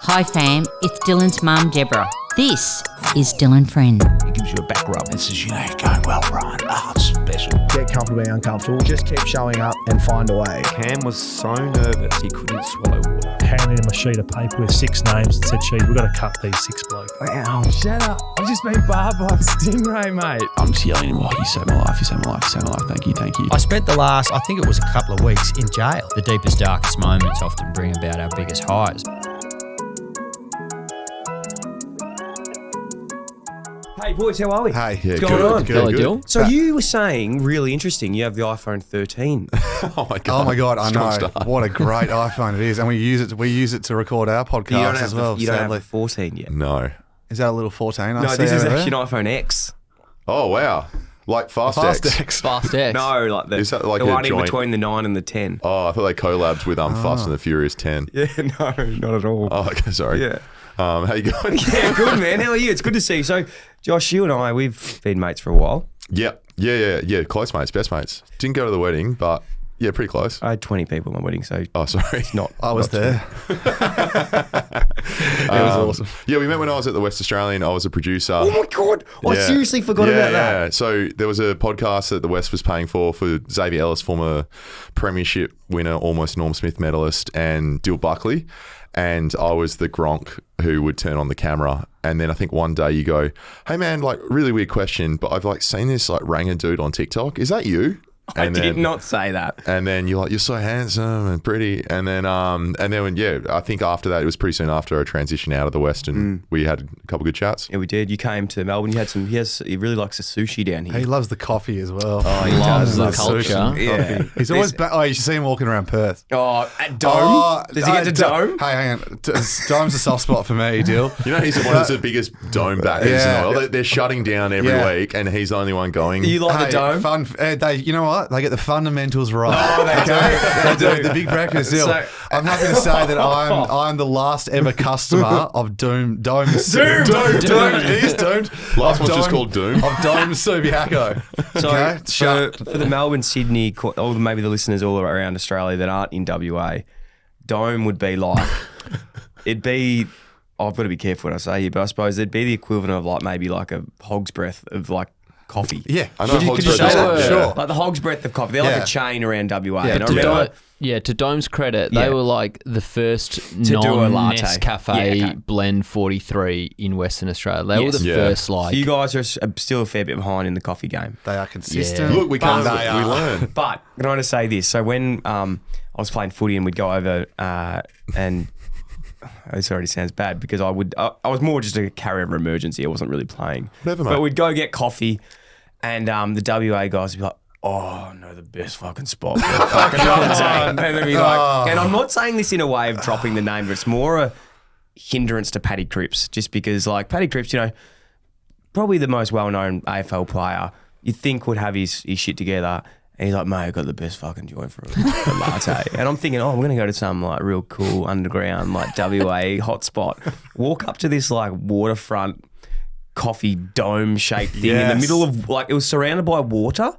Hi fam, it's Dylan's mum Deborah. This is Dyl Friends. It gives you a back rub and says, it's going well, Brian. It's special. Get comfortable, be uncomfortable. Just keep showing up and find a way. Cam was so nervous he couldn't swallow water. Handed him a sheet of paper with 6 names and said, "Chief, we've got to cut these 6 blokes." Wow, shut up. I've just been barbed by a stingray, mate. I'm just yelling at him, you saved my life, you saved my life, you saved my life. Thank you, thank you. I spent the last, I think it was a couple of weeks in jail. The deepest, darkest moments often bring about our biggest highs. Hey boys, how are we? Hey, what's going on? Good. So you were saying, really interesting, you have the iPhone 13. Oh my god, I know. Start. What a great iPhone it is, and we use it to record our podcast as well. You don't have the 14 yet. No. Is that a little 14? No, this is actually an iPhone X. Oh, wow. Like Fast X. Fast X. No, like the, Is that like the a one in joint? between the 9 and the 10. Oh, I thought they collabed with Fast and the Furious 10. Yeah, no, not at all. Oh, okay, sorry. Yeah. How you going? Yeah, good man. How are you? It's good to see you. So, Josh, you and I, we've been mates for a while. Yeah. Close mates, best mates. Didn't go to the wedding, but yeah, pretty close. I had 20 people at my wedding, so Oh, sorry. it's not. I was not there. It was awesome. Yeah, we met when I was at the West Australian. I was a producer. Oh my God. I seriously forgot about that. Yeah, so there was a podcast that the West was paying for Xavier Ellis, former premiership winner, almost Norm Smith medalist, and Dyl Buckley. And I was the Gronk who would turn on the camera. And then I think one day you go, "Hey man, like really weird question, but I've like seen this like Ranger dude on TikTok. Is that you?" I did not say that. And then you're like, "You're so handsome and pretty." And then I think after that, it was pretty soon after I transitioned out of the West, and we had a couple good chats. Yeah, we did. You came to Melbourne. You had some. He really likes the sushi down here. He loves the coffee as well. Oh, he loves does. the culture. Yeah. He's always you should see him walking around Perth. Oh, at Dome? Does he get to Dome? Hey, hang on. Dome's a soft spot for me, Dyl. You know, he's one of the biggest Dome backers. Yeah. In the world. They're shutting down every week, and he's the only one going. You like the Dome? Fun. You know what? They get the fundamentals right. Oh, they do. The big breakfast. Dyl. So- I'm happy to say that I'm the last ever customer of Doom. Doom. It is Doomed. Last one's just called Doom. Of Dome Subiaco. So for the Melbourne, Sydney, or maybe the listeners all around Australia that aren't in WA, Dome would be like, I've got to be careful what I say here, but I suppose it'd be the equivalent of like maybe like a hog's breath of like coffee. Yeah, I know. Could you say that? Sure. Like the hog's breath of coffee. They're like a chain around WA. Yeah, and I remember, To Dome's credit, Yeah. they were like the first do a latte. non-Nescafe Yeah, okay. blend 43 in Western Australia. They were Yes. the Yeah. first so like... you guys are still a fair bit behind in the coffee game. They are consistent. Yeah. Look, we learn. But can I just say this? So when I was playing footy and we'd go over and this already sounds bad because I was more just a carrier of emergency. I wasn't really playing. Whatever, mate. But we'd go get coffee and the WA guys would be like, "Oh no, the best fucking spot." Fucking and they'd be like, and I'm not saying this in a way of dropping the name, but it's more a hindrance to Paddy Cripps, just because like Paddy Cripps, probably the most well-known AFL player, you'd think would have his shit together. And he's like, "Mate, I've got the best fucking joint for a latte." And I'm thinking, we're going to go to some like real cool underground like WA hotspot. Walk up to this like waterfront coffee dome shaped thing in the middle of like, it was surrounded by water.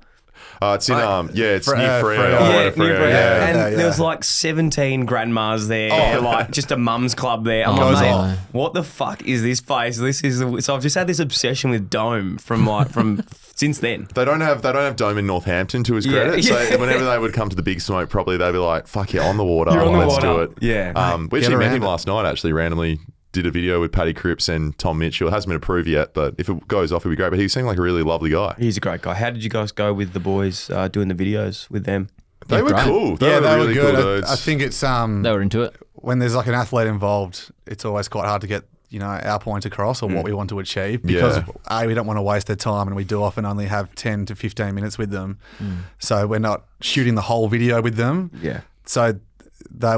It's in it's near Freo. Near Freo. Yeah. There was like 17 grandmas there, like just a mum's club there. I'm like, mate, what the fuck is this place? So I've just had this obsession with Dome from since then. They don't have Dome in Northampton to his credit. So whenever they would come to the big smoke, probably they'd be like, "Fuck yeah, on the water, let's do it." Yeah. We actually met him last night. Actually, randomly did a video with Paddy Cripps and Tom Mitchell. It hasn't been approved yet, but if it goes off, it'd be great. But he seemed like a really lovely guy. He's a great guy. How did you guys go with the boys doing the videos with them? They were great. cool. They were really good. cool dudes. I think it's They were into it. when there's like an athlete involved, it's always quite hard to get our point across or what we want to achieve because we don't want to waste their time, and we do often only have 10 to 15 minutes with them, so we're not shooting the whole video with them. Yeah. So they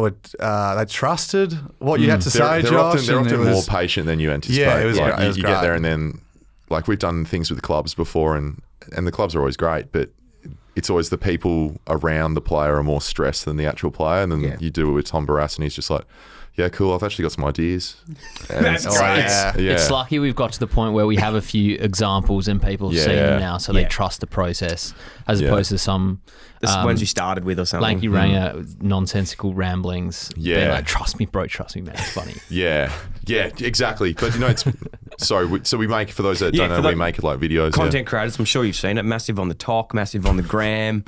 trusted what you had to say, they're Josh. They're and often it was- more patient than you anticipate. Yeah, it was like, great. It was you great. get there and then, like we've done things with the clubs before, and the clubs are always great, but it's always the people around the player are more stressed than the actual player. And then you do it with Tom Barrass, and he's just like, Yeah, cool. I've actually got some ideas. And That's great. It's lucky we've got to the point where we have a few examples and people have seen them now, so they trust the process as opposed to some the ones you started with or something. lanky ranger nonsensical ramblings. Yeah. Being like, trust me, bro, trust me, man, it's funny. Yeah, exactly. But it's so we make, for those that don't know, we make like videos. Content creators, I'm sure you've seen it. Massive on the talk, massive on the gram.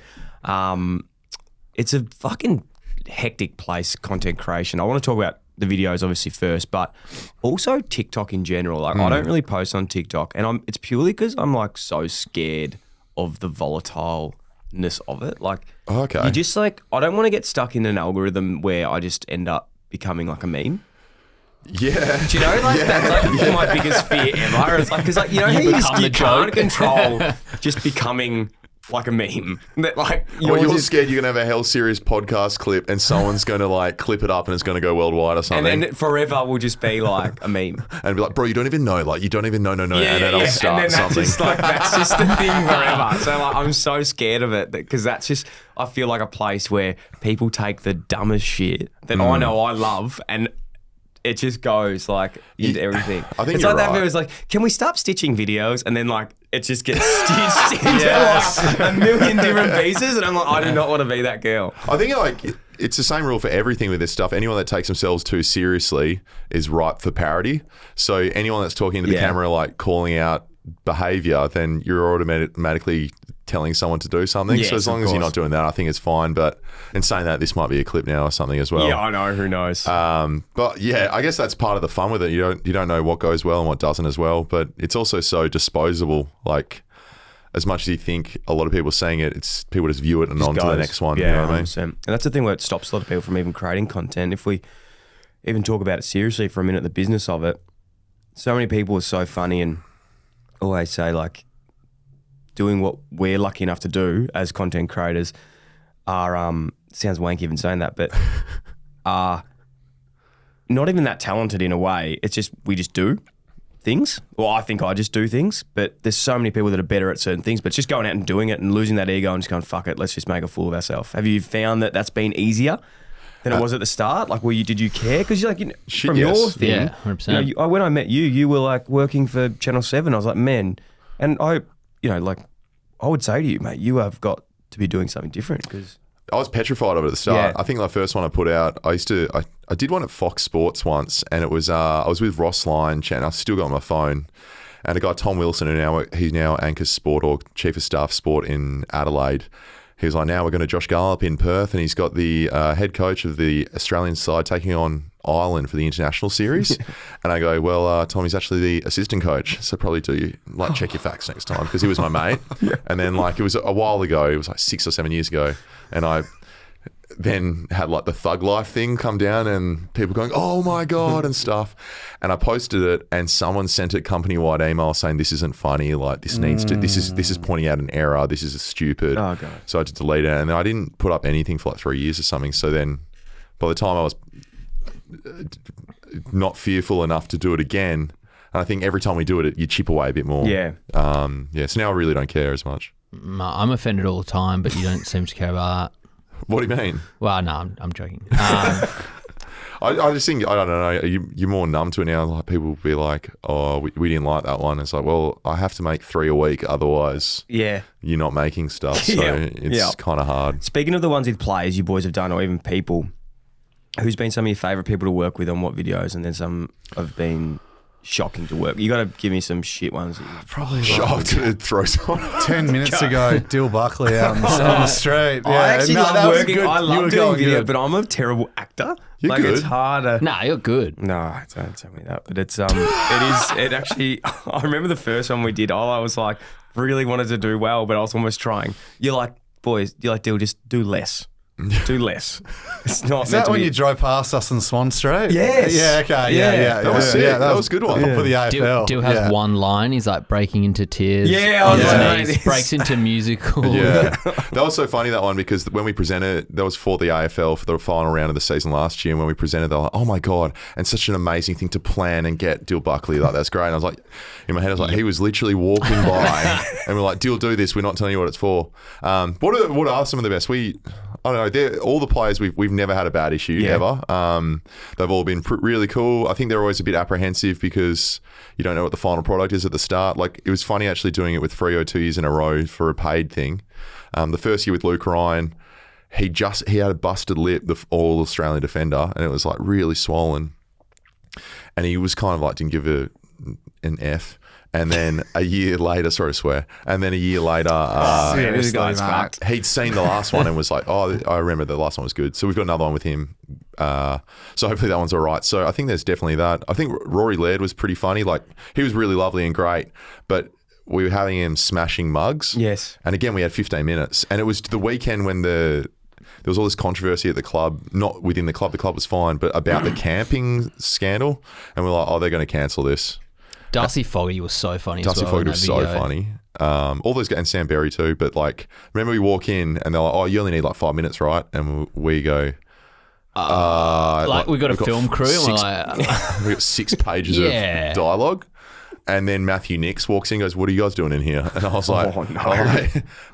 It's a fucking hectic place, content creation. I want to talk about the videos obviously first, but also TikTok in general. Like I don't really post on TikTok, and it's purely because I'm like so scared of the volatileness of it. Like, you just like, I don't want to get stuck in an algorithm where I just end up becoming like a meme. Yeah. Do you know, like that's like my biggest fear ever. It's like, because like, you know, you can't control just becoming like a meme. That like you're scared you're gonna have a hell serious podcast clip and someone's gonna like clip it up and it's gonna go worldwide or something. And then forever will just be like a meme. And be like, bro, you don't even know. Like you don't even know. And then I'll start and then something. That's just the thing forever. So like I'm so scared of it because that's just, I feel like a place where people take the dumbest shit that I know I love and it just goes like into everything. I think it's you're like that. right. It was like, can we stop stitching videos? And then like it just gets stitched into like a million different pieces. And I'm like, I do not want to be that girl. I think like it's the same rule for everything with this stuff. Anyone that takes themselves too seriously is ripe for parody. So anyone that's talking to the camera, like calling out behavior, then you're automatically telling someone to do something. Yes, so as long as you're not doing that, I think it's fine. But in saying that, this might be a clip now or something as well. Yeah, I know. Who knows? But yeah, I guess that's part of the fun with it. You don't know what goes well and what doesn't as well. But it's also so disposable. Like as much as you think a lot of people are saying it, it's people just view it and on to the next one. Yeah, you know what I mean? 100%. And that's the thing where it stops a lot of people from even creating content. If we even talk about it seriously for a minute, the business of it, so many people are so funny and always say like, doing what we're lucky enough to do as content creators are, sounds wanky even saying that, but are not even that talented in a way. It's just, we just do things. Well, I think I just do things, but there's so many people that are better at certain things, but it's just going out and doing it and losing that ego and just going, fuck it, let's just make a fool of ourselves. Have you found that that's been easier than it was at the start? Like, did you care? Because you're like, from your thing, yeah, 100%. When I met you, you were like working for Channel 7. I was like, man, and I would say to you, mate, you have got to be doing something different because I was petrified of it at the start. Yeah. I think the first one I put out, I did one at Fox Sports once, and it was I was with Ross Lyon, and I still got on my phone, and a guy Tom Wilson, he now anchors sport or chief of staff sport in Adelaide. He was like, now we're going to Josh Garlepp in Perth, and he's got the head coach of the Australian side taking on Ireland for the international series. And I go, well, Tom, he's actually the assistant coach, so probably check your facts next time, because he was my mate. And then it was a while ago, it was like 6 or 7 years ago, and I then had like the Thug Life thing come down and people going, oh my God, and stuff. And I posted it and someone sent a company-wide email saying, this isn't funny, like this needs to, this is pointing out an error, this is stupid. Oh, God. So I had to delete it. And then I didn't put up anything for like 3 years or something. So then by the time I was not fearful enough to do it again, and I think every time we do it, you chip away a bit more. Yeah. So now I really don't care as much. I'm offended all the time, but you don't seem to care about that. What do you mean? Well, no, I'm joking. I just think, I don't know, you're more numb to it now. Like people will be like, oh, we didn't like that one. It's like, well, I have to make 3 a week, otherwise you're not making stuff. So it's kind of hard. Speaking of the ones with players you boys have done, or even people, who's been some of your favourite people to work with on what videos, and then some have been shocking to work? You got to give me some shit ones. Probably Shocked to throw someone. 10 minutes ago, Dyl Buckley out on the street. Yeah, I actually love that was working. good. I You love were doing going video, good. but I'm a terrible actor. You're like good. It's harder. Nah, you're good. No, don't tell me that. But it's it actually. I remember the first one we did. I was like really wanted to do well, but I was almost trying. You're like, boys. You're like, Dyl, just do less. Do less. It's not. Is meant that to when be- you drove past us in Swan Street? Yes. Yeah, okay. Yeah. Yeah. That was sick. That was a good one. For the AFL. Dill has one line. He's like breaking into tears. Yeah, I on was his like, knees, this- breaks into musical. Yeah. That was so funny, that one, because when we presented, that was for the AFL for the final round of the season last year. And when we presented, they were like, oh my God, and such an amazing thing to plan and get Dyl Buckley. Like, that's great. And I was like, in my head, I was like, he was literally walking by and we're like, Dyl, do this. We're not telling you what it's for. What are some of the best? I don't know, no, all the players we've never had a bad issue ever. They've all been really cool. I think they're always a bit apprehensive because you don't know what the final product is at the start. Like, it was funny actually doing it with Freo 2 years in a row for a paid thing. The first year with Luke Ryan, he had a busted lip, the all Australian defender, and it was like really swollen. And he was kind of like, didn't give an F. And then a year later, sorry to swear, and then a year later, this guy's fucked. he'd seen the last one and was like, oh, I remember the last one was good. So we've got another one with him. So hopefully that one's all right. So I think there's definitely that. I think Rory Laird was pretty funny. Like, he was really lovely and great, but we were having him smashing mugs. Yes. And again, we had 15 minutes. And it was the weekend when there was all this controversy at the club, not within the club was fine, but about the camping scandal. And we're like, oh, they're going to cancel this. Darcy Fogarty was so funny Darcy as well. Fogarty was so funny. All those guys, and Sam Berry too. But like, remember we walk in and they're like, oh, you only need like 5 minutes, right? And we go, we got a film crew. And we're like, we got 6 pages of dialogue. And then Matthew Nix walks in and goes, what are you guys doing in here? And I was like,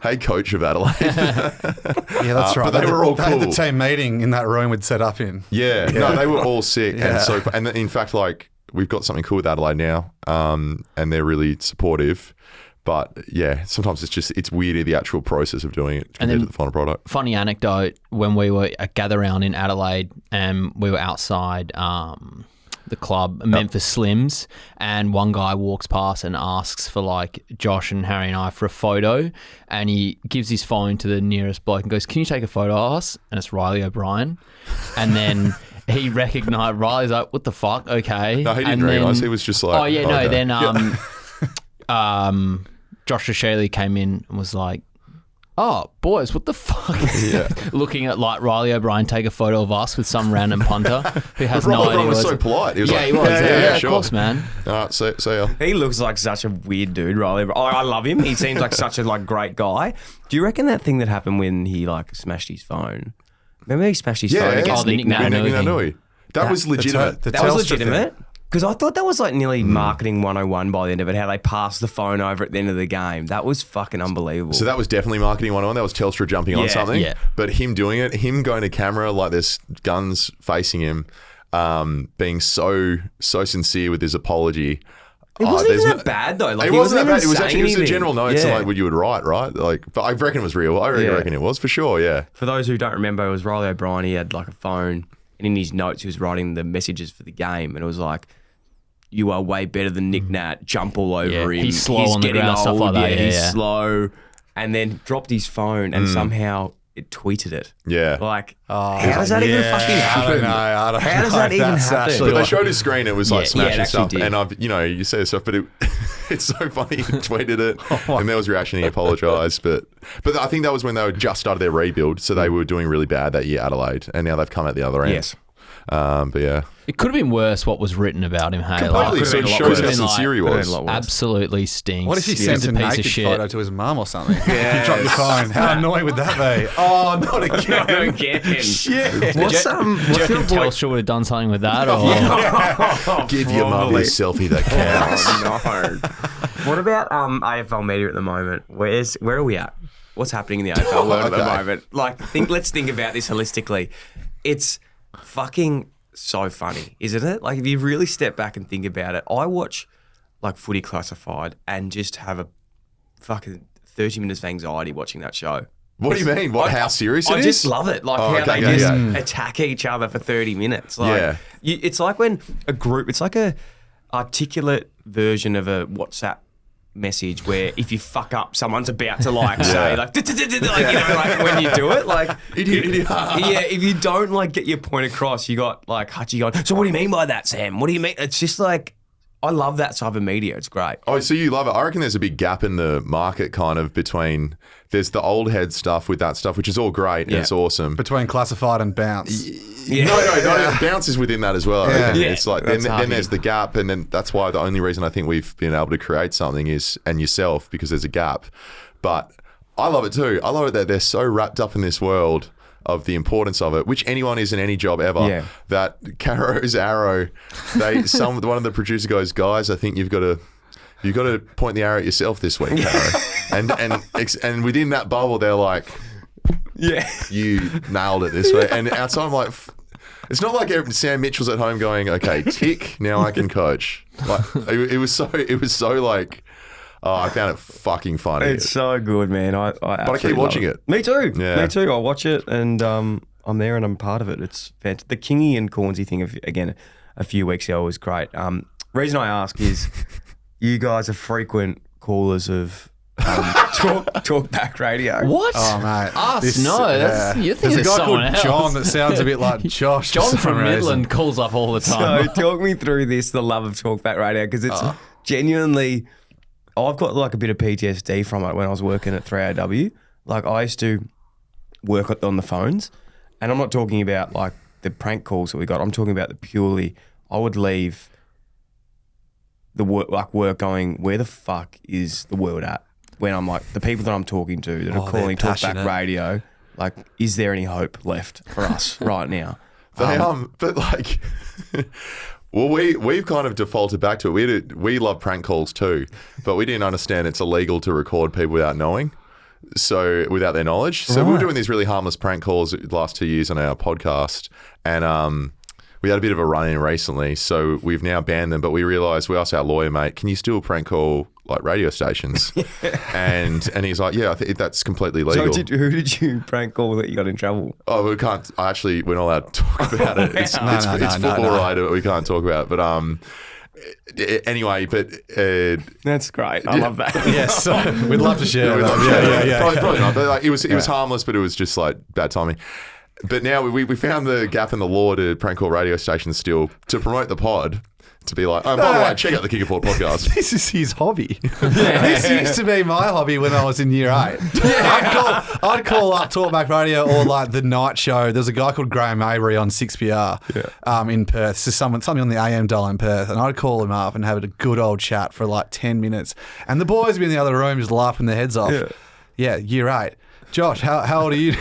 hey, coach of Adelaide. Yeah, that's right. But they were all cool. They had the team meeting in that room we'd set up in. Yeah. No, they were all sick. And in fact, like, we've got something cool with Adelaide now, and they're really supportive. But yeah, sometimes it's weird, the actual process of doing it compared to the final product. Funny anecdote, when we were at Gather Round in Adelaide and we were outside the club, Memphis Slims, and one guy walks past and asks for like Josh and Harry and I for a photo, and he gives his phone to the nearest bloke and goes, can you take a photo of us? And it's Riley O'Brien. And then he recognised, Riley's like, what the fuck? Okay. No, he didn't realise. He was just like, oh yeah, no. Okay. Then Josh Shirley came in and was like, oh, boys, what the fuck? Yeah. Looking at like Riley O'Brien take a photo of us with some random punter who has no idea. Riley was so polite. He was like, he was. Yeah, sure. Of course, man. All right, see ya. He looks like such a weird dude, Riley. I love him. He seems like such a like great guy. Do you reckon that thing that happened when he like smashed his phone? Remember he smashed his phone against Nick Nui. That was legitimate. That was legitimate? Because I thought that was like nearly marketing 101 by the end of it, how they passed the phone over at the end of the game. That was fucking unbelievable. So that was definitely marketing 101. That was Telstra jumping on something. Yeah. But him doing it, him going to camera like there's guns facing him, being so sincere with his apology. It wasn't even that bad though. Like, it wasn't that bad. It was actually a general note to like what you would write, right? Like, but I reckon it was real. I reckon it was for sure. Yeah. For those who don't remember, it was Riley O'Brien. He had like a phone, and in his notes he was writing the messages for the game, and it was like, you are way better than Nick Nat. Jump all over him. He's slow on the ground, stuff like that. He's slow. And then dropped his phone and somehow it tweeted it. Yeah. Like, how does that even fucking happen? I don't know. How does that even happen? But they showed his screen. It was like smashing stuff. Did. And you say stuff, but it's so funny. He tweeted it, and there was reaction. He apologised, but I think that was when they were just started their rebuild, so they were doing really bad that year, Adelaide, and now they've come out the other end. Yes. But yeah, it could have been worse what was written about him. Hey, completely. So it shows how sincere he was. Absolutely stinks. What if he sent a naked photo to his mum or something? Yeah. If you dropped your phone, how annoying would that be? Oh, not again. Not again. Shit. What's do you reckon Telstra would have done something with that? Or? Give your mum a selfie that counts. No. What about AFL media at the moment? Where are we at? What's happening in the AFL world at the moment? Like, let's think about this holistically. It's fucking so funny, isn't it? Like, if you really step back and think about it, I watch like Footy Classified and just have a fucking 30 minutes of anxiety watching that show. What do you mean? How serious it is? I just love it. Like how they just attack each other for 30 minutes. Like, it's like when a group, it's like a articulate version of a WhatsApp message where if you fuck up, someone's about to like say like, like when you do it, like idiot. If you don't like get your point across, you got like Hutchie going, so what do you mean by that, Sam? What do you mean? It's just like, I love that type of media. It's great. Oh, so you love it. I reckon there's a big gap in the market kind of between, there's the old head stuff with that stuff, which is all great and it's awesome. Between Classified and Bounce. No, Bounce is within that as well. It's like, then there's the gap, and then that's why the only reason I think we've been able to create something is, and yourself, because there's a gap. But I love it too. I love it that they're so wrapped up in this world of the importance of it, which anyone is in any job ever. That Caro's arrow, one of the producers goes, guys, I think you've got to point the arrow at yourself this week, Caro. and within that bubble, they're like, Yeah. You nailed it this way. And outside, I'm like, it's not like Sam Mitchell's at home going, okay, tick, now I can coach. Like it was so like, oh, I found it fucking funny. It's so good, man. But I keep watching it. Me too. Yeah. Me too. I watch it and I'm there and I'm part of it. It's fantastic. The Kingy and Cornsey thing, again, a few weeks ago was great. Reason I ask is you guys are frequent callers of talkback radio. What? Oh, mate. Us? You're thinking There's a of guy someone called else. John that sounds a bit like Josh. for John some from reason. Midland calls up all the So time. talk me through this, the love of talkback radio, because it's genuinely, I've got like a bit of PTSD from it when I was working at 3AW. Like I used to work on the phones, and I'm not talking about like the prank calls that we got. I'm talking about the purely, I would leave the work going, where the fuck is the world at? When I'm like, the people that I'm talking to that are calling talkback passionate. radio, like, is there any hope left for us right now? But like, well, we've kind of defaulted back to it. We love prank calls too, but we didn't understand it's illegal to record people without knowing. So without their knowledge. So we were doing these really harmless prank calls the last 2 years on our podcast, and we had a bit of a run-in recently, so we've now banned them, but we realised, we asked our lawyer, mate, can you still prank call like radio stations? and he's like, yeah, I think that's completely legal. So who did you prank call that you got in trouble? Oh, we can't. We're not allowed to talk about it. It's football related, but we can't talk about it. But anyway, but That's great. I love that. Yes, we'd love to share we'd that. love to share that. Yeah. Probably not. But like, it was harmless, but it was just like bad timing. But now we found the gap in the law to prank call radio stations still to promote the pod. To be like, oh, by the way, check out the Kick and Forward podcast. This is his hobby. This used to be my hobby when I was in year 8. I'd call up Talkback Radio or like the night show. There's a guy called Graham Avery on 6PR in Perth. So something on the AM dial in Perth. And I'd call him up and have a good old chat for like 10 minutes. And the boys would be in the other room just laughing their heads off. Yeah, year 8. Josh, how old are you?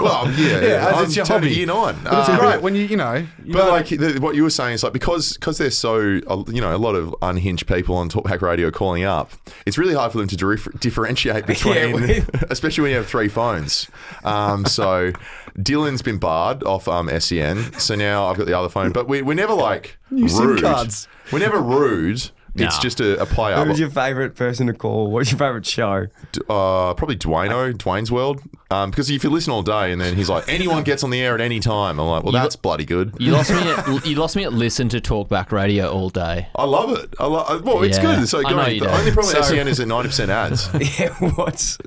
Well, it's your turning hobby. year 9. But it's great when you know. But like what you were saying is like because there's so a lot of unhinged people on Talkback Radio calling up, it's really hard for them to differentiate between, especially when you have 3 phones. So Dylan's been barred off SEN, so now I've got the other phone. But we're never like New SIM rude. cards. We're never rude. It's just a play up. Who's your favourite person to call? What's your favourite show? Probably Dwayne's World. Because if you listen all day and then he's like, anyone gets on the air at any time, I'm like, well, that's bloody good. You lost me at listen to talkback radio all day. I love it. Well, it's Yeah, good. So I know you the do. only problem with SEN is at 90% ads. Yeah,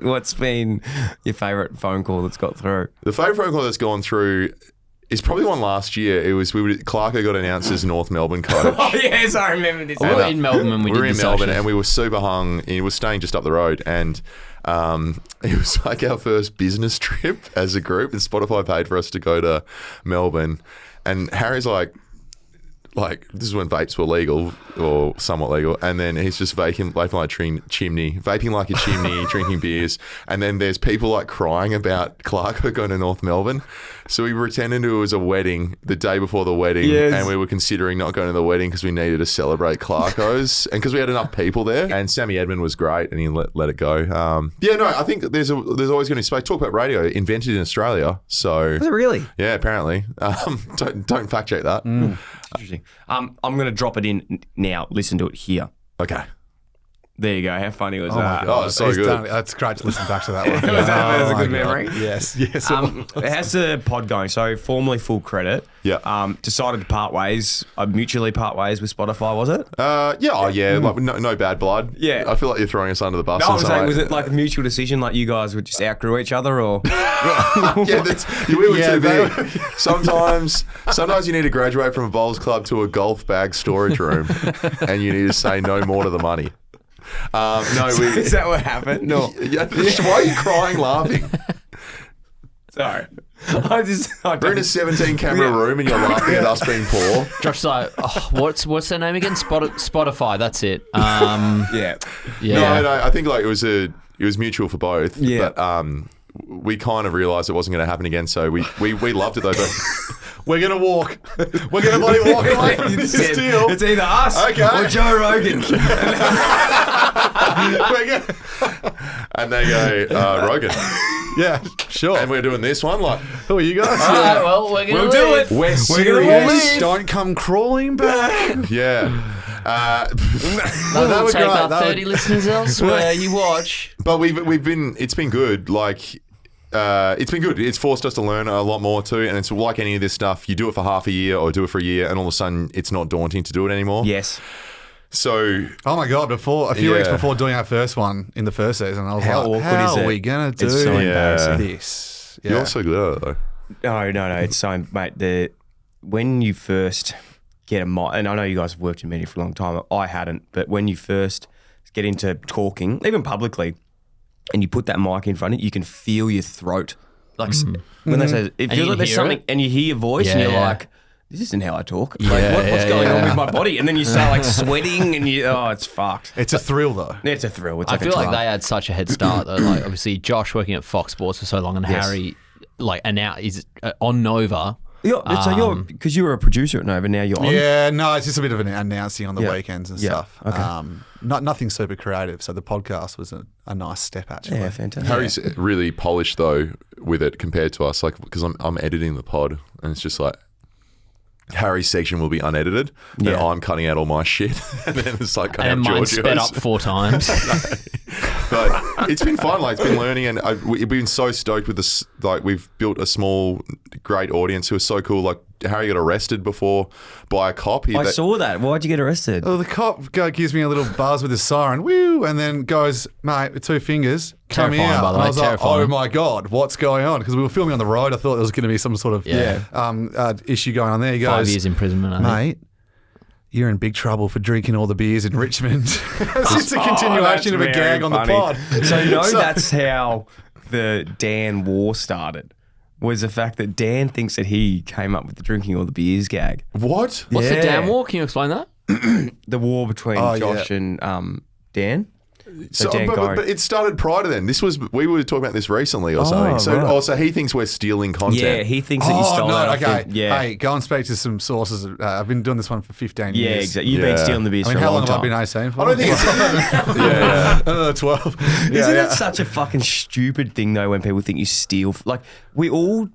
what's been your favourite phone call that's got through? The favourite phone call that's gone through is probably one last year. It was Clarko got announced as North Melbourne coach. Oh yes, I remember this. We were in Melbourne when we were did in the Melbourne session. and we were super hung. He was staying just up the road, and it was like our first business trip as a group. And Spotify paid for us to go to Melbourne, and Harry's like this is when vapes were legal or somewhat legal, and then he's just vaping like a chimney, drinking beers, and then there's people like crying about Clarko going to North Melbourne. So we pretended it was a wedding the day before the wedding, and we were considering not going to the wedding because we needed to celebrate Clarko's and because we had enough people there. And Sammy Edmund was great, and he let it go. I think there's always going to be space. Talk about radio invented in Australia, so Is it really? yeah, apparently. Don't fact check that. Interesting. I'm going to drop it in now. Listen to it here. Okay. There you go. How funny was Oh my that? God. Oh, it's so He's good. done it. That's great to listen back to that one. That was a my good memory. God. Yes. How's the pod going? So, formerly Full Credit. Yeah. Decided to part ways, mutually part ways with Spotify, was it? Like no bad blood. Yeah. I feel like you're throwing us under the bus. No, in I'm some saying, way. was it like a mutual decision, like you guys would just outgrew each other, or? Yeah, we were too big. Sometimes you need to graduate from a bowls club to a golf bag storage room, and you need to say no more to the money. Is that what happened? No. Why are you crying, laughing? Sorry. We're in a 17 camera room, and you're laughing at us being poor. Josh's like, what's their name again? Spotify. That's it. Yeah. Yeah. No, I think like it was mutual for both. Yeah. But we kind of realised it wasn't going to happen again, so we loved it though. But We're going to walk. We're going to bloody walk away from this deal. It's either us Okay. or Joe Rogan. And they go, Rogan. Yeah, sure. And we're doing this one. Like, Who are you guys? All right, well, we're going to do it. we're Serious. Don't come crawling back. Yeah. We'll were take great. our That 30 listeners elsewhere. You watch. But it's been good. Like, it's been good. It's forced us to learn a lot more too. And it's like any of this stuff. You do it for half a year or do it for a year, and all of a sudden it's not daunting to do it anymore. Yes. So, Oh my God, a few weeks before doing our first one in the first season, I was How like, awkward how is it? are we going to do It's so embarrassing. this? Yeah. you're so good at it though. No. It's so, mate, when you first get a mic, and I know you guys have worked in media for a long time, I hadn't, but when you first get into talking, even publicly, and you put that mic in front of you, you can feel your throat. Like when they say, it feels you like there's hear something, it? and you hear your voice, and you're Yeah. like, this isn't how I talk. Like, what's going on with my body? And then you start like sweating, and it's fucked. It's a thrill though. It's a thrill. It's I like feel a like drug. they had such a head start though. Like obviously Josh working at Fox Sports for so long, and Yes. Harry, like, and now he's on Nova. So you're because you were a producer at Nova. Now you're on. Yeah, no, it's just a bit of an announcing on the Yeah. weekends and Yeah. stuff. Okay. Nothing super creative. So the podcast was a nice step actually. Yeah, fantastic. Harry's really polished though with it compared to us. Like, because I'm editing the pod, and it's just like, Harry's section will be unedited, and Yeah. I'm cutting out all my shit. And then it's like, And mine Giorgio's. sped up 4 times. But it's been fun. Like, it's been learning, and we've been so stoked with this. Like, we've built a small, great audience who are so cool. Like, Harry got arrested before by a cop. I saw that. Why'd you get arrested? Oh, the cop gives me a little buzz with his siren, woo, and then goes, mate, with 2 fingers, come Terrifying, here. by the And way, I was like, terrifying. oh my God, what's going on? Because we were filming on the road. I thought there was going to be some sort of issue going on there. He 5 goes, years imprisonment, I think. mate, you're in big trouble for drinking all the beers in Richmond. It's a continuation of a gag on the pod. So that's how the Dan war started. Was the fact that Dan thinks that he came up with the drinking all the beers gag. What? What's the Yeah. damn war? Can you explain that? The war between Josh and Dan. So, Dan but it started prior to then. We were talking about this recently or something. So, right. so he thinks we're stealing content. Yeah, he thinks that you Oh, stole no, that. okay. Yeah. Hey, go and speak to some sources. I've been doing this one for 15 Yeah, years. exactly. You've been Yeah. stealing the beers I mean, for a how long long time. have I been 18 for? I don't think it's 12. Yeah, Isn't yeah. it such a fucking stupid thing though when people think you steal? Like, we all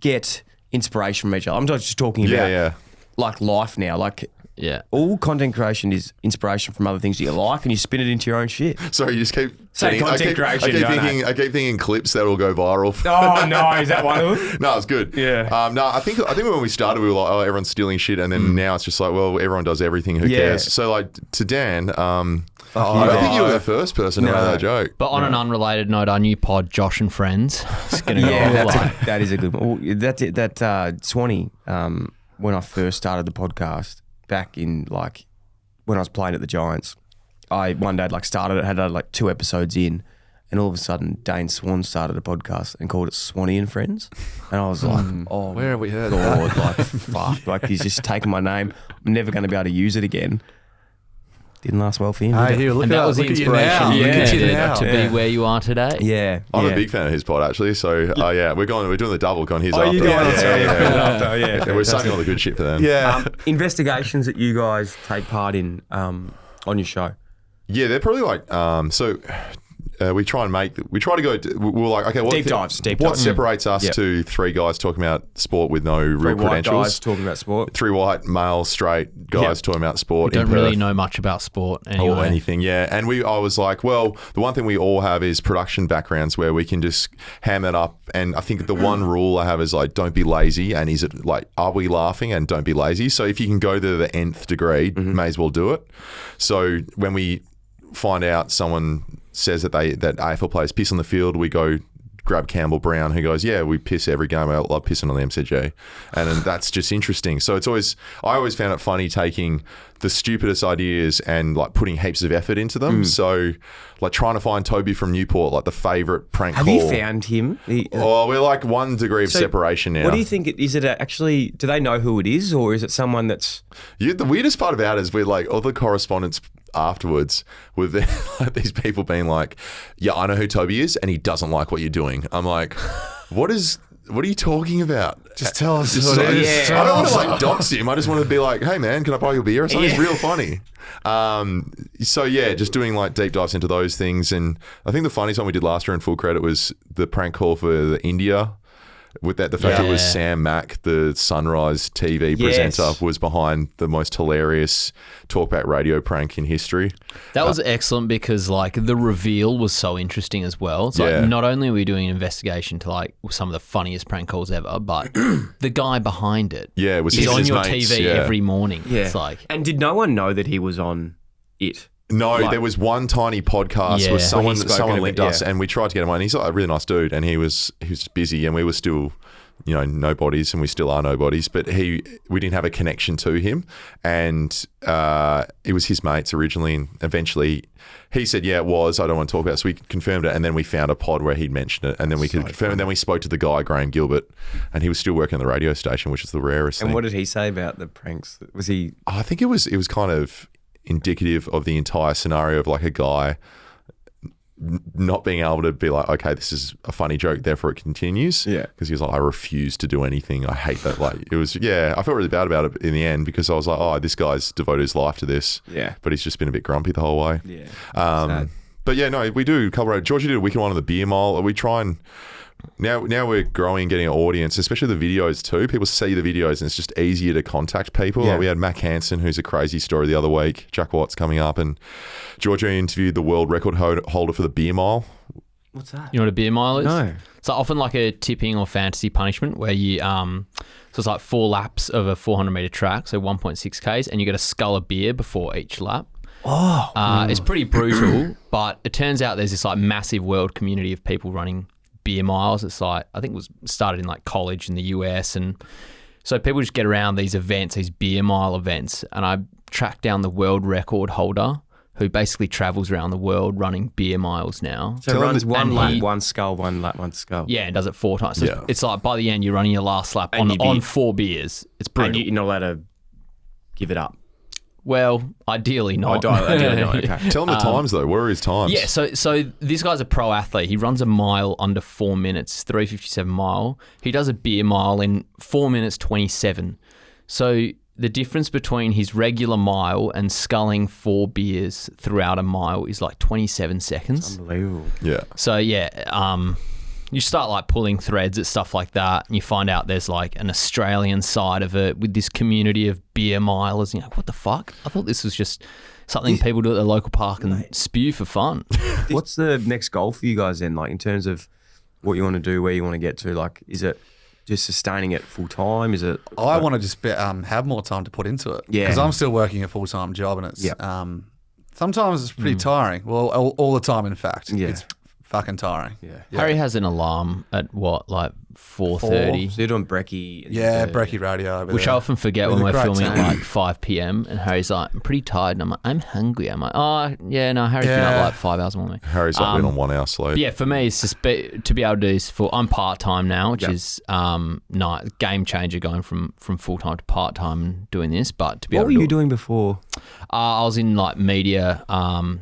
get inspiration from each other. I'm not just talking about like life now. Like, Yeah. all content creation is inspiration from other things that you like, and you spin it into your own shit. Sorry, you just keep Say thinking- content creation, I keep thinking clips that will go viral. Oh no, is that one of them? No, it's good. Yeah. No, I think when we started, we were like, oh, everyone's stealing shit, and then now it's just like, well, everyone does everything. Who Yeah. cares? So, like, to Dan, I you, don't think you were Dan. the first person to make that joke. But on an unrelated note, our new pod, Josh and Friends, is going to go Yeah, live. that is a good one. Well, that's it. That Swanee, when I first started the podcast back in like when I was playing at the Giants, I one day started it, had like 2 episodes in, and all of a sudden Dane Swan started a podcast and called it Swanee and Friends, and I was like, oh, Where have we heard God, like fuck, like he's just taken my name. I'm never going to be able to use it again. Didn't last well for him. Hey, did it? here, look And at that was the look at you now. inspiration Look at you needed now. to be where you are today. Yeah, I'm yeah. a big fan of his pod, actually. So, we're doing the double on his Oh, after. you guys, Yeah. yeah. We're saving all the good shit for them. Yeah. Investigations that you guys take part in on your show. Yeah, they're probably like we try to go. We're like, okay, Deep dives. What separates us Yep. to 3 guys talking about sport with no real 3 white credentials? guys talking about sport. 3 white, male, straight guys Yep. talking about sport. Don't in really Perth. know much about sport anyway. Or anything, yeah. And I was like, well, the one thing we all have is production backgrounds where we can just ham that up. And I think the one rule I have is like, don't be lazy. And is it like, are we laughing? And don't be lazy. So if you can go to the nth degree, may as well do it. So when we find out someone says that AFL players piss on the field, we go grab Campbell Brown, who goes, yeah, we piss every game. I love pissing on the MCG. And then that's just interesting. So I always found it funny taking the stupidest ideas and like putting heaps of effort into them. So like trying to find Toby from Newport, like the favourite prank Have call. you found him? Oh, we're like 1 degree of So, separation now. What do you think? Is it actually? Do they know who it is, or is it someone that's? The weirdest part about it is we're like all the correspondence afterwards with like, these people being like, yeah, I know who Toby is and he doesn't like what you're doing. I'm like, what are you talking about? Just tell us Just what it is. yeah. I don't want to like dox him. I just want to be like, hey man, can I buy you a beer or something? It's real funny. So yeah, just doing like deep dives into those things. And I think the funniest one we did last year in full credit was the prank call for the India. With that, the fact it was Sam Mack, the Sunrise TV presenter, was behind the most hilarious talkback radio prank in history. That was excellent because like the reveal was so interesting as well. It's like not only are we doing an investigation to like some of the funniest prank calls ever, but the guy behind it, it was he's on his your mates, TV every morning. Yeah. It's like, and did no one know that he was on it? No, there was one tiny podcast with someone linked us, and we tried to get him on. He's a really nice dude, and he was just busy, and we were still, nobodies, and we still are nobodies. But we didn't have a connection to him, and it was his mates originally, and eventually he said, "Yeah, it was. I don't want to talk about it." So we confirmed it, and then we found a pod where he'd mentioned it, and then we could confirm. And then we spoke to the guy, Graham Gilbert, and he was still working on the radio station, which is the rarest thing. And what did he say about the pranks? Was he? I think it was kind of indicative of the entire scenario of like a guy not being able to be like, okay, this is a funny joke, therefore it continues. Yeah. Because he was like, I refuse to do anything. I hate that. Like it was, I felt really bad about it in the end because I was like, oh, this guy's devoted his life to this. Yeah. But he's just been a bit grumpy the whole way. Yeah. But yeah, no, we do cover it. Georgia did a wicked one on the beer mile. We try and now we're growing, getting an audience, especially the videos too. People see the videos and it's just easier to contact people. Like we had Mac Hansen, who's a crazy story the other week. Jack Watt's coming up, and Georgia interviewed the world record holder for the beer mile. What's that? You know what a beer mile is? No. It's often like a tipping or fantasy punishment where you so it's like 4 laps of a 400 meter track, so 1.6 Ks, and you get a scull of beer before each lap. It's pretty brutal, but it turns out there's this like massive world community of people running beer miles. It's like, I think it was started in like college in the US, and so people just get around these events, these beer mile events, and I tracked down the world record holder who basically travels around the world running beer miles now. So runs one lap, one scull, one lap, one scull. Yeah, and does it 4 times. So it's like by the end you're running your last lap on 4 beers. It's brutal. And you're not allowed to give it up. Well, ideally not. Ideally not. Okay. Tell him the times though. Where are his times? Yeah, so this guy's a pro athlete. He runs a mile under 4 minutes, 3:57 mile. He does a beer mile in 4 minutes 27. So the difference between his regular mile and sculling 4 beers throughout a mile is like 27 seconds. Unbelievable. Yeah. So you start like pulling threads at stuff like that, and you find out there's like an Australian side of it with this community of beer milers. And you're like, what the fuck? I thought this was just something people do at the local park and spew for fun. What's the next goal for you guys then? Like in terms of what you want to do, where you want to get to? Like, is it just sustaining it full time? Is it? I want to just have more time to put into it. Yeah. Because I'm still working a full time job, and it's sometimes it's pretty tiring. Well, all the time, in fact. Yeah. It's fucking tiring. Yeah. Harry has an alarm at what, like 4:30? So you're doing brekkie. Brekkie radio over which there. I often forget when we're filming at like 5 p.m. and Harry's like, I'm pretty tired. And I'm like, I'm hungry. I'm like, oh, yeah, no, Harry's been up like 5 hours more than me. Harry's like been on 1 hour sleep. Yeah, for me, it's just to be able to do this I'm part-time now, which is game changer going from full-time to part-time and doing this. But to be able to What were you doing before? I was in like media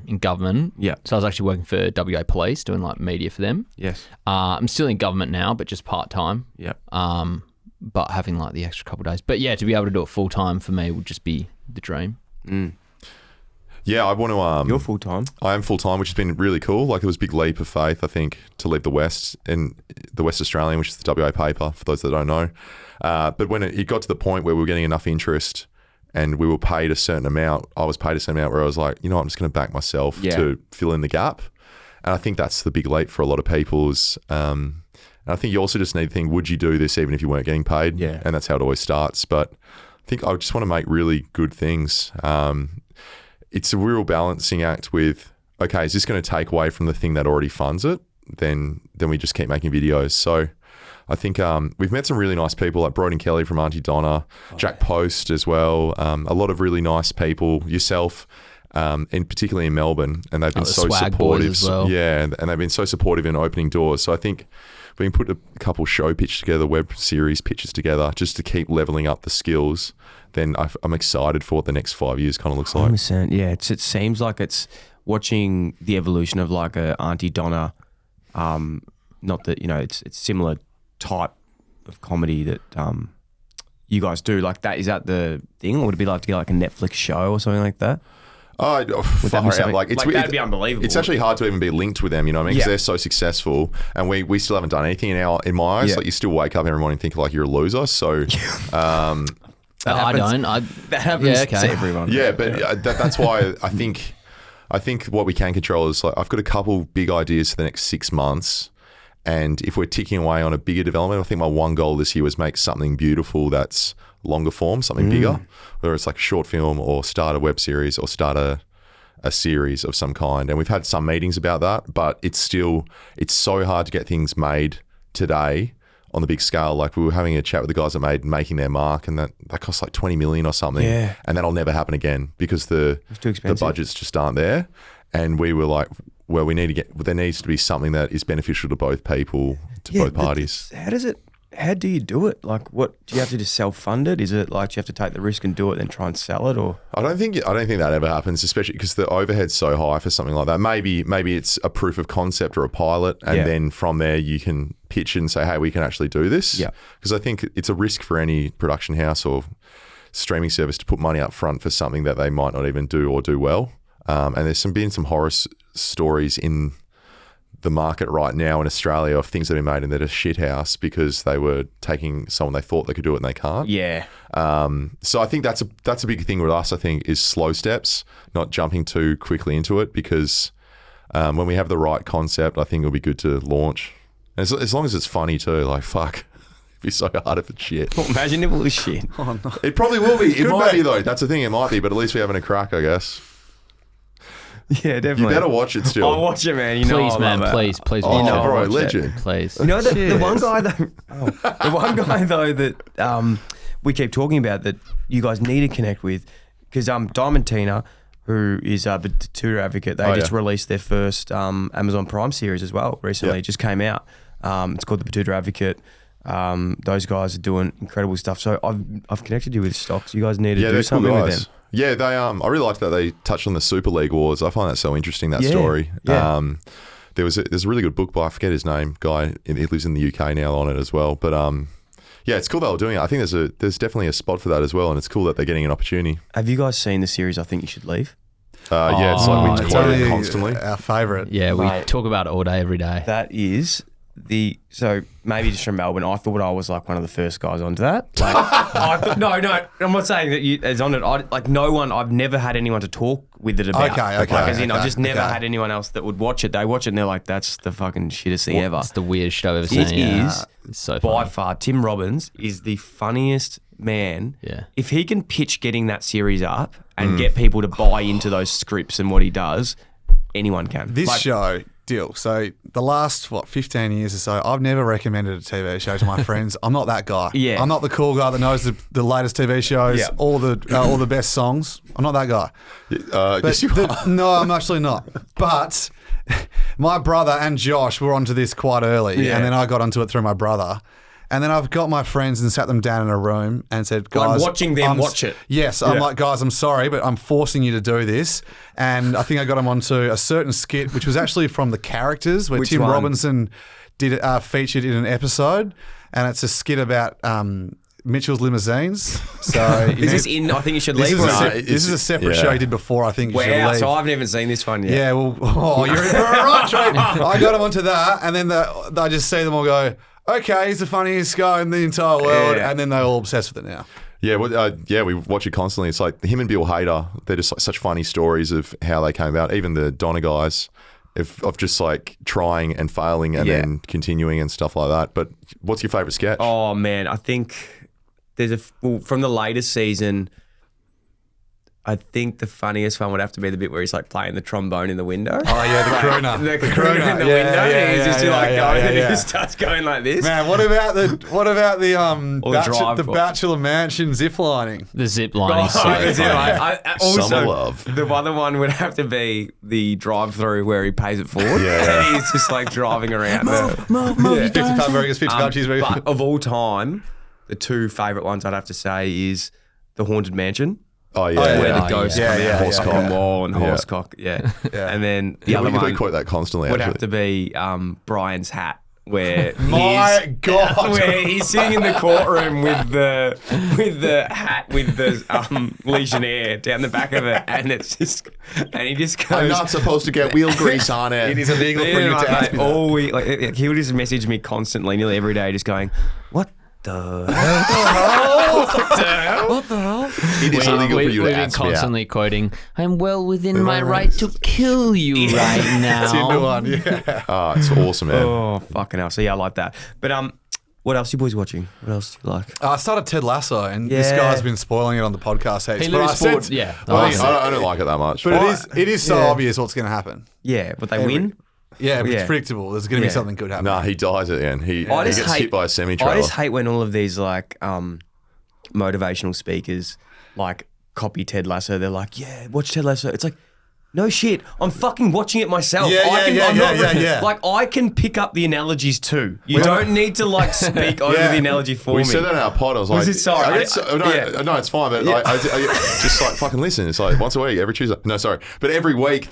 in government. Yeah. So I was actually working for WA Police doing like media for them. Yes. I'm still in government now, but just part-time. Yeah. But having like the extra couple of days. But yeah, to be able to do it full-time for me would just be the dream. Mm. Yeah, I want to... You're full-time? I am full-time, which has been really cool. Like, it was a big leap of faith, I think, to leave the West, and the West Australian, which is the WA paper, for those that don't know. But when it got to the point where we were getting enough interest and we were paid a certain amount, I was paid a certain amount where I was like, I'm just going to back myself to fill in the gap. And I think that's the big leap for a lot of people is... and I think you also just need to think, would you do this even if you weren't getting paid? Yeah. And that's how it always starts. But I think I just want to make really good things. It's a real balancing act with, okay, is this going to take away from the thing that already funds it? Then we just keep making videos. So I think we've met some really nice people like Broden Kelly from Auntie Donna, Jack Post as well. A lot of really nice people, yourself, and particularly in Melbourne. And they've been so supportive. As well. Yeah, and they've been so supportive in opening doors. So I think we can put a couple show pitches together, web series pitches together, just to keep leveling up the skills. Then I'm excited for what the next 5 years kind of looks like. 100%. Yeah, it seems like it's watching the evolution of like a Auntie Donna. Not that it's similar type of comedy that you guys do? Like that, is that the thing, or would it be like to get like a Netflix show or something like that? Oh, far out. Like that'd be unbelievable. It's actually hard to even be linked with them, you know what I mean? Because they're so successful, and we still haven't done anything in my eyes. Yeah. Like you still wake up every morning thinking like you're a loser. So, I don't. That happens Yeah, okay. to everyone. yeah, but that's why I think what we can control is like I've got a couple big ideas for the next 6 months, and if we're ticking away on a bigger development, I think my one goal this year was make something beautiful that's longer form, something bigger, whether it's like a short film or start a web series or start a series of some kind. And we've had some meetings about that, but it's so hard to get things made today on the big scale. Like we were having a chat with the guys that made Making Their Mark, and that cost like 20 million or something. Yeah. And that'll never happen again because the too expensive. budgets just aren't there. And we were like, well, there needs to be something that is beneficial to both people, to both parties. How do you do it? Like, what do you have to just self-fund it? Is it like do you have to take the risk and do it, then try and sell it, or? I don't think that ever happens, especially because the overhead's so high for something like that. Maybe it's a proof of concept or a pilot, and then from there you can pitch and say, hey, we can actually do this. Yeah. Because I think it's a risk for any production house or streaming service to put money up front for something that they might not even do or do well. And there's been some horror stories in the market right now in Australia of things that have been made and they're a shit house because they were taking someone they thought they could do it and they can't. Yeah. So I think that's a big thing with us, I think, is slow steps, not jumping too quickly into it, because when we have the right concept, I think it'll be good to launch. And as long as it's funny too, like fuck. It'd be so hard if it's shit. Well, imagine if it was shit. Oh, no. It probably will be. It might be though. That's the thing, it might be, but at least we're having a crack, I guess. Yeah, definitely. You better watch it still. I'll watch it, man. You know, Please, I man, love it. please Oh, watch it. bro, watch legend. it. Please. You know, the one guy that we keep talking about that you guys need to connect with, because Diamond Tina, who is the Tutor Advocate, they just released their first Amazon Prime series as well recently. It just came out. It's called The Tutor Advocate. Those guys are doing incredible stuff. So I've connected you with Stocks. You guys need to do something with them. Yeah, they I really liked that they touched on the Super League Wars. I find that so interesting, that story. Yeah. There's a really good book by, I forget his name, guy, he lives in the UK now, on it as well. But yeah, it's cool they were doing it. I think there's definitely a spot for that as well, and it's cool that they're getting an opportunity. Have you guys seen the series I Think You Should Leave? Yeah, it's like we quote it constantly. Our favourite. Yeah, we talk about it all day, every day. That is so maybe just from Melbourne. I thought I was like one of the first guys onto that. Like, no, I'm not saying that you is on it. I've never had anyone to talk with it about. Okay. Like, as in, I've just never had anyone else that would watch it. They watch it and they're like, "That's the fucking shittest thing ever." It's the weirdest show I've ever seen. It is It's so by funny. far. Tim Robbins is the funniest man. Yeah. If he can pitch getting that series up and get people to buy into those scripts and what he does, anyone can. This show, Dyl, so the last, 15 years or so, I've never recommended a TV show to my friends. I'm not that guy. Yeah. I'm not the cool guy that knows the latest TV shows, Yeah. all the best songs. I'm not that guy. Yes, you are. No, I'm actually not. But my brother and Josh were onto this quite early, and then I got onto it through my brother. And then I've got my friends and sat them down in a room and said, guys... I'm watching them watch it. Yes. I'm like, guys, I'm sorry, but I'm forcing you to do this. And I think I got them onto a certain skit, which was actually from The Characters, where Which Tim one? Robinson did featured in an episode. And it's a skit about Mitchell's limousines. So Is this in I Think You Should this Leave? is a separate show he did before, I think. You Should Wow, Leave. so I haven't even seen this one yet. Yeah, well, you're in for a right treat. I got him onto that, and then I just see them all go, okay, he's the funniest guy in the entire world, and then they're all obsessed with it now. Yeah, we watch it constantly. It's like him and Bill Hader. They're just like such funny stories of how they came about. Even the Donna guys, of just like trying and failing and then continuing and stuff like that. But what's your favourite sketch? Oh man, I think there's from the latest season. I think the funniest one would have to be the bit where he's like playing the trombone in the window. Oh yeah, the crooner. The crooner in the window. And he's just going and he just starts going like this. Man, what about the drive Bachelor Mansion zip lining? The zip line is so Oh, funny. also, Summer love. the other one would have to be the drive-through where he pays it forward. And he's just like driving around. Move, 55 burgers, 55 cheeseburgers. But of all time, the two favourite ones I'd have to say is the Haunted Mansion. Oh yeah, Where the Oh, ghosts yeah. come out, Horsecock. wall and Horsecock, and then the other we one quote that constantly. would actually. have to be Brian's hat where My God. where he's sitting in the courtroom with the hat with the Legionnaire down the back of it, and it's just he just goes. I'm not supposed to get wheel grease on it. It is illegal for you to ask me that. all week, he would just message me constantly, nearly every day, just going, "What the hell? What the hell? It is illegal for you We've to been ask me out. constantly quoting, I'm well within my right to kill you right now. Tinder one, yeah. Oh, it's awesome, man. Oh, fucking hell. So, yeah, I like that. But what else are you boys watching? What else do you like? I started Ted Lasso, and this Yeah. guy's been spoiling it on the podcast. He But I loses said- forward, yeah. I don't like it that much. But it is so obvious what's going to happen. Yeah, but they win? Yeah, but Yeah. it's predictable. There's going to be Yeah. something good happening. Nah, he dies at the end. He I just gets hit by a I semi-trailer. just hate when all of these, motivational speakers, copy Ted Lasso. They're like, yeah, watch Ted Lasso. It's like, no shit. I'm fucking watching it myself. I can pick up the analogies too. You don't need to me over the analogy for We me. said that in our pod. I was like, it sorry? I get no, it's fine. But I just fucking listen. It's like once a week, every Tuesday. No, sorry, but every week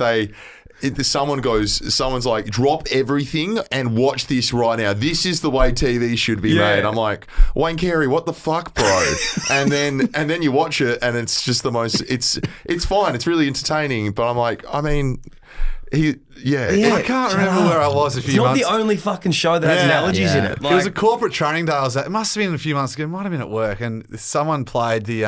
someone's like, drop everything and watch this right now. This is the way TV should be made. I'm like, Wayne Carey, what the fuck, bro? and then you watch it and it's just the most. It's fine. It's really entertaining. But I'm like, I mean, I can't remember where I was a few It's not months. the only fucking show that has analogies in it. It was a corporate training day I was at. It must have been a few months ago. It might have been at work, and someone played the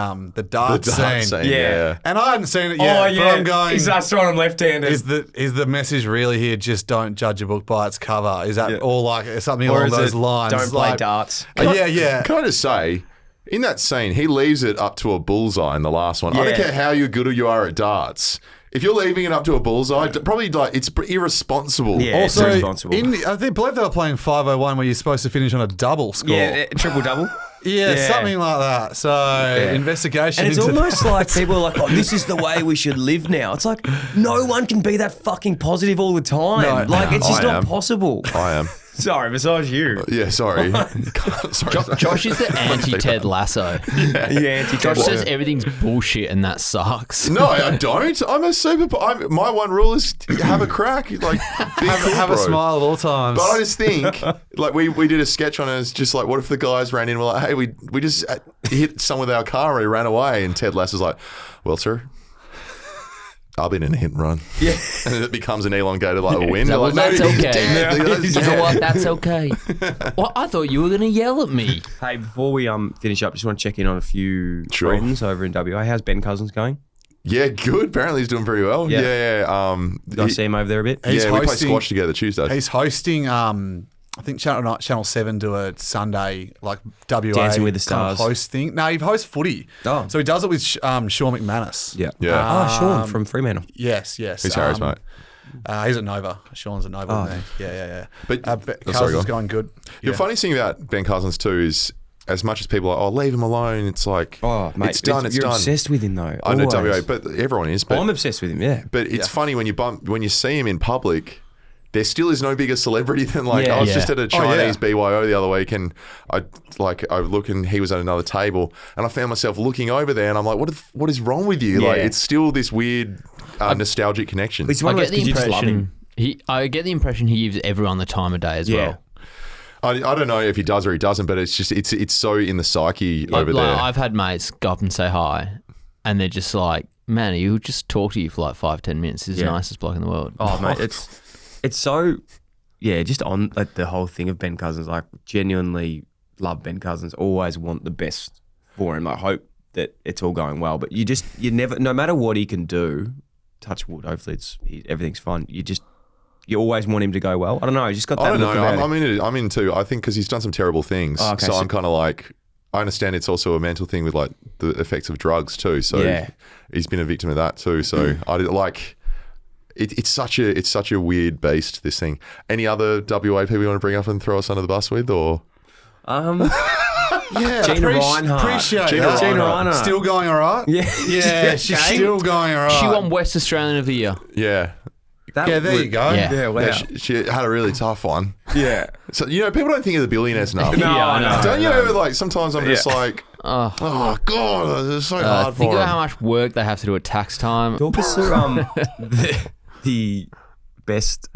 darts scene. Yeah. And I hadn't seen it yet, but I'm going, He starts throwing him left-handed. is the message really here just don't judge a book by its cover? Is that all something Or along is those it, lines? don't play darts. Yeah. Can I just say, in that scene, he leaves it up to a bullseye in the last one. I Yeah. don't care how good you are at darts. If you're leaving it up to a bullseye, probably it's irresponsible. Yeah, it's Also, irresponsible. I believe they were playing 501 where you're supposed to finish on a double score. Yeah, triple-double. Yeah, something like that. So, investigation. And it's into almost like people are like, oh, this is the way we should live now. It's like, no one can be that fucking positive all the time. It's just I not am. possible. I am. Sorry, besides you. Yeah, sorry. sorry. Josh is the anti-Ted Lasso. Yeah, Josh says everything's bullshit and that sucks. No, I don't. I'm a my one rule is have a crack. Like, have a smile at all times. But I just think, we did a sketch on it. It's just like, what if the guys ran in and were like, hey, we just hit someone with our car and he ran away. And Ted Lasso's like, well, sir, I've been in a hit and run. Yeah. And it becomes an elongated win. So, well, Like, that's no, he's okay. dead. You know what? That's okay. Well, I thought you were going to yell at me. Hey, before we finish up, just want to check in on a few Sure. friends over in WA. How's Ben Cousins going? Yeah, good. Apparently he's doing very well. Yeah. Yeah. Did I see him over there a bit? He's we play hosting- squash together Tuesday. He's hosting, I think Channel 7 do a Sunday, WA. Dancing with the kind of Stars. host thing. No, he hosts footy. Oh. So he does it with Sean McManus. Yeah. Yeah. Sean from Fremantle. Yes. He's Harry's mate. He's at Nova. Sean's at Nova. Isn't he? Yeah. But Cousins sorry, go on. going good. The funniest thing about Ben Cousins too is, as much as people are, leave him alone, it's like, Oh, mate. it's done. It's You're done. obsessed with him, though. I know always. WA, but everyone is. But, I'm obsessed with him, yeah. but it's funny when you see him in public. There still is no bigger celebrity than I was Yeah. just at a Chinese BYO the other week, and I look and he was at another table, and I found myself looking over there, and I'm like, what is wrong with you? Yeah. Like, it's still this weird nostalgic connection. It's one I of get those the 'cause you just love him. impression. I get the impression he gives everyone the time of day as Yeah. well. I don't know if he does or he doesn't, but it's just it's so in the psyche over there. I've had mates go up and say hi, and they're just like, "Man, he'll just talk to you for 5-10 minutes. He's the nicest bloke in the world." Oh, mate, it's so... Yeah, just on the whole thing of Ben Cousins, genuinely love Ben Cousins, always want the best for him. I hope that it's all going well, but you never, no matter what he can do, touch wood, hopefully everything's fine. You always want him to go well. I don't know, I just got that I don't look know. about him. I'm in too. I think because he's done some terrible things. Oh, okay, so so- I'm kind of like, I understand it's also a mental thing with the effects of drugs too. So Yeah. he's been a victim of that too. So I like. It's such a weird beast, this thing. Any other WA people you want to bring up and throw us under the bus with, or? Yeah, Gina Reinhardt. Appreciate Gina that. Reinhardt. Still going all right? Yeah. She's still going all right. She won West Australian of the Year. Yeah. Yeah, there you go. Yeah. Wow. Yeah, she had a really tough one. Yeah. So, people don't think of the billionaires enough. Yeah, I know. Don't you ever, sometimes I'm just like, Oh, oh, God, it's so hard think for about him. how much work they have to do at tax time. Talk us through the best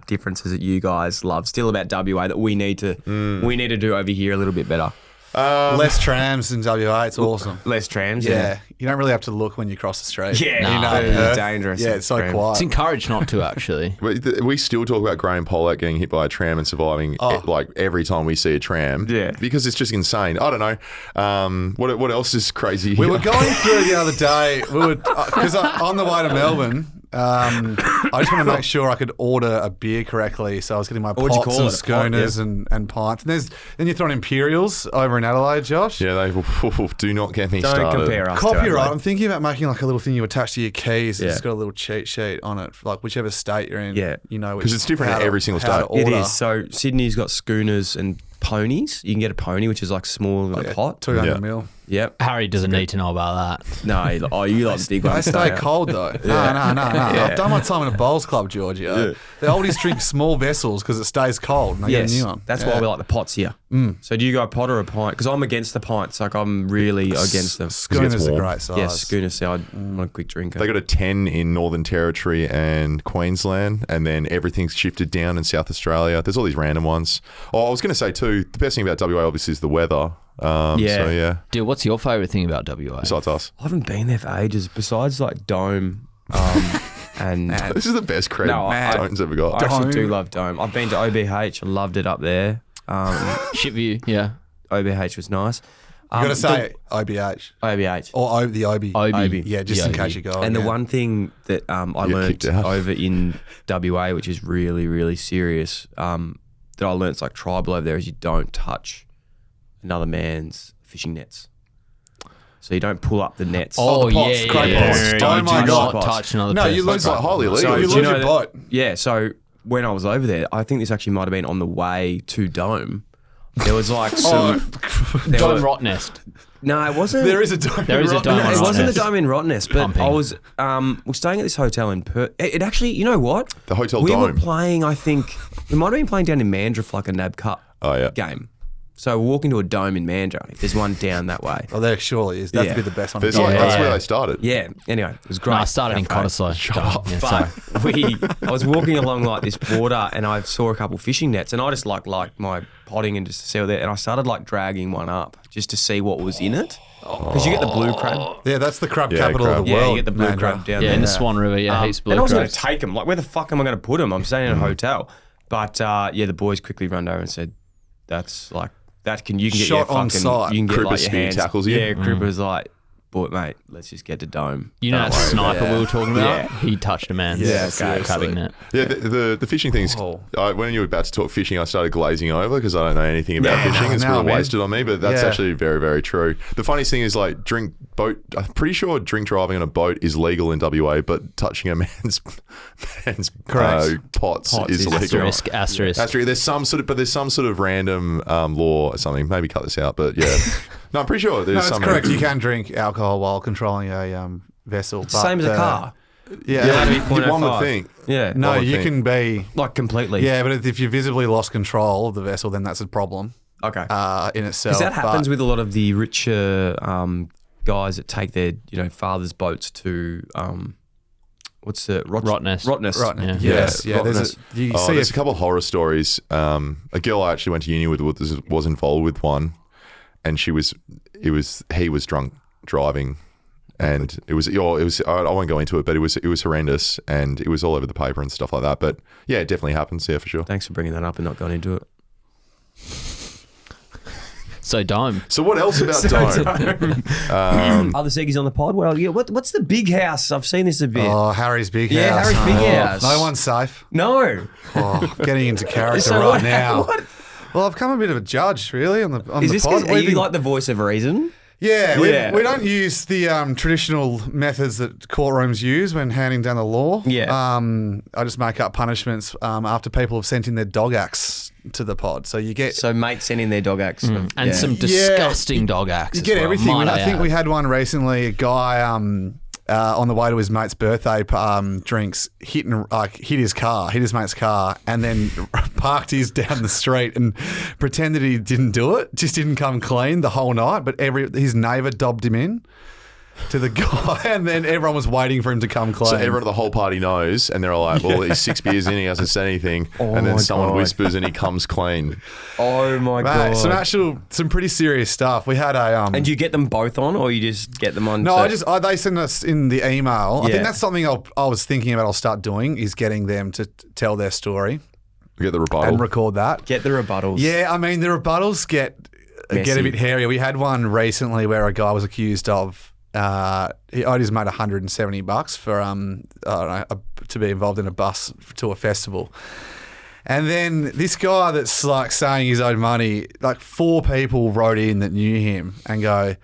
differences that you guys love still about WA that we need to do over here a little bit better? Less trams in WA. It's awesome. Less trams. Yeah. You don't really have to look when you cross the street. Yeah. You know, It's Perth. dangerous. Yeah, it's so Trams. quiet. It's encouraged not to, actually. We still talk about Graham Pollack getting hit by a tram and surviving like every time we see a tram. Yeah. Because it's just insane. I don't know. What else is crazy? We were going through the other day. Because on the way to Melbourne, I just want to make sure I could order a beer correctly. So I was getting my What'd you pots call and it? A pot, schooners and pints. And then you're throwing Imperials over in Adelaide, Josh. Yeah, they do not get me Don't started. compare us. to Copyright. Adelaide. I'm thinking about making like a little thing you attach to your keys. Yeah. It's got a little cheat sheet on it, like whichever state you're in. Yeah. You know, 'Cause it's different in every single how to state. It order. is. So Sydney's got schooners and ponies. You can get a pony, which is like small in a pot. 200 Yeah. mil. Yep. Harry doesn't need to know about that. No, you like the big They ones. stay don't you? cold though. No. I've done my time in a bowls club, Giorgio. The oldies drink small vessels because it stays cold and they get a new one. That's why we like the pots here. So do you go pot or a pint? Because I'm against the pints. Like I'm really against them. Schooners are warm. great size. Yes, schooner side. I'm a quick drinker. They got a 10 in Northern Territory and Queensland, and then everything's shifted down in South Australia. There's all these random ones. Oh, I was going to say too, the best thing about WA obviously is the weather. So yeah, Dude, what's your favourite thing about WA? besides us. I haven't been there for ages. Besides like Dome, and This is the best credit No, I- Tone's ever got. I actually do Dome. love Dome. I've been to OBH. I loved it up there. Ship view, yeah. OBH was nice. You got to say OBH OBH. or the Obi. Obi. Yeah, just The in Obi. case you go. And the again. one thing that I Get learned kicked out. over in WA, which is really, really serious, that I learned it's like tribal over there, is you don't touch another man's fishing nets. So you don't pull up the nets. Oh, the pots, yeah, great yeah. pots. You Oh do my not God. touch another No, you person. lose It's like highly illegal. you do lose you know your that- boat. Yeah, so when I was over there, I think this actually might have been on the way to Dome. There was like some... there Dome were- Rot Nest. No, it wasn't. There is a dome. There is a right dome now. on It wasn't the Rottnest. Dome in Rottnest, but Pumping. I was we're staying at this hotel in Perth. It actually, you know what? The Hotel we were Dome. playing, I think, we might have been playing down in Mandurah for like a NAB Cup Oh yeah. game. So we're walking to a dome in Mandurah. There's one down that way. Oh, there surely is. That's Yeah. be the best one. There's to like, go. that's yeah. where they started. Yeah. Anyway, it was great. No, I started in Cafe. Cottesloe. Yeah, But I was walking along like this water and I saw a couple fishing nets and I just like my potting and just to see what there and I started like dragging one up just to see what was in it. Because you get the blue crab. Yeah, that's the crab Yeah, capital crab. of the Yeah, world. you get the blue Mandurah. crab down yeah, there. in the Swan River, yeah, heaps blue And I was going to crabs. take them. Like, where the fuck am I going to put them? I'm staying in a hotel. But yeah, the boys quickly run over and said, "That's like you can get Shot your fucking on sight. you can get Cripper like your spear hands." tackles you. Yeah, Cripper's like, "Boy, mate, let's just get to Dome." You know Don't that worry about sniper it." we were talking about? Yeah. He touched a man's crabbing net. Yeah, the fishing things. Oh. When you were about to talk fishing, I started glazing over because I don't know anything about fishing. no, It's no, real man. wasted on me, but that's Yeah. actually very, very true. The funniest thing is like I'm pretty sure drink driving on a boat is legal in WA, but touching a man's pots is is illegal. Asterisk. That's true. There's some sort of random law or something. Maybe cut this out, but yeah. No, I'm pretty sure there's No, it's some. correct. You can drink alcohol while controlling a vessel. But, Same as a car. Yeah. Yeah, one would 0.05. think. Yeah. No, one would you think. can be. Like completely. Yeah, but if you visibly lost control of the vessel, then that's a problem Okay. in itself. Because that happens But- with a lot of the richer guys that take their father's boats to what's the Rottnest. Rottnest. Right. Yeah. Yes. Yeah. There's Rottnest. you Oh, see there's a a couple of horror stories. A girl I actually went to uni with was involved with one, and he was drunk driving, and it was I won't go into it, but it was horrendous, and it was all over the paper and stuff like that. But yeah, it definitely happens. Yeah, for sure. Thanks for bringing that up and not going into it. So Dome. So what else about Dome? Other Seggies on the pod? Well, yeah, what's the big house? I've seen this a bit. Oh, Harry's big Yeah, house. Harry's big Oh, house. No one's safe. No. Oh, getting into character So right what- now. what- Well, I've become a bit of a judge, really, on the Is this pod. because are you like the voice of reason? Yeah, Yeah. we don't use the traditional methods that courtrooms use when handing down the law. Yeah. I just make up punishments after people have sent in their dog acts to the pod. So you get So mates send in their dog acts. And Yeah. some disgusting dog acts. you as get well, everything. might I think add. we had one recently. A guy on the way to his mate's birthday drinks hit his mate's car, and then parked his down the street and pretended he didn't do it. Just didn't come clean the whole night. But his neighbour dobbed him in. to the guy, and then everyone was waiting for him to come clean. So everyone at the whole party knows, and they're all like, well, he's 6 beers in, he hasn't said anything. And then someone whispers and he comes clean. Oh, my God. Some pretty serious stuff. We had a... And do you get them both on, or you just get them on? No, they send us in the email. I think that's something I was thinking about I'll start doing, is getting them to tell their story. Get the rebuttal. And record that. Get the rebuttals. Yeah, I mean, the rebuttals get a bit hairy. We had one recently where a guy was accused of he owed his mate $170 for I don't know, to be involved in a bus to a festival. And then this guy that's like saying he's owed money, like 4 people wrote in that knew him and go,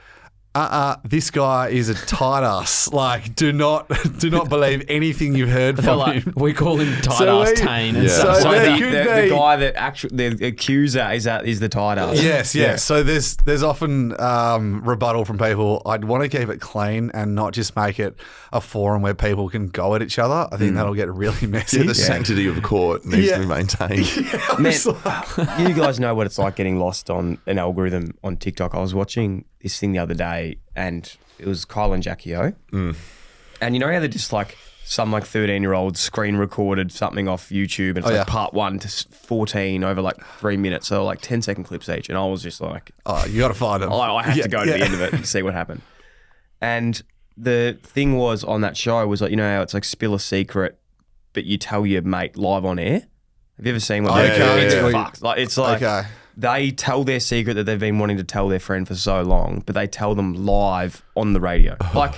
this guy is a tight ass. Like, do not believe anything you've heard from him. We call him tight ass Tane. Yeah. So the guy that actually the accuser is the tight ass. Yes. Yeah. So there's often rebuttal from people. I'd want to keep it clean and not just make it a forum where people can go at each other. I think that'll get really messy. The sanctity of the court needs to be maintained. Man, you guys know what it's like getting lost on an algorithm on TikTok. I was watching this thing the other day, and it was Kyle and Jackie O. And you know how they're just like some like 13-year-old screen recorded something off YouTube, and it's like part 1 to 14 over like 3 minutes, so like 10-second clips each. And I was just like, you got to find them. I have to go to the end of it and see what happened. And the thing was on that show was like, you know how it's like spill a secret, but you tell your mate live on air. Have you ever seen one? It's fucked. Like it's like. Okay. They tell their secret that they've been wanting to tell their friend for so long, but they tell them live on the radio. Like,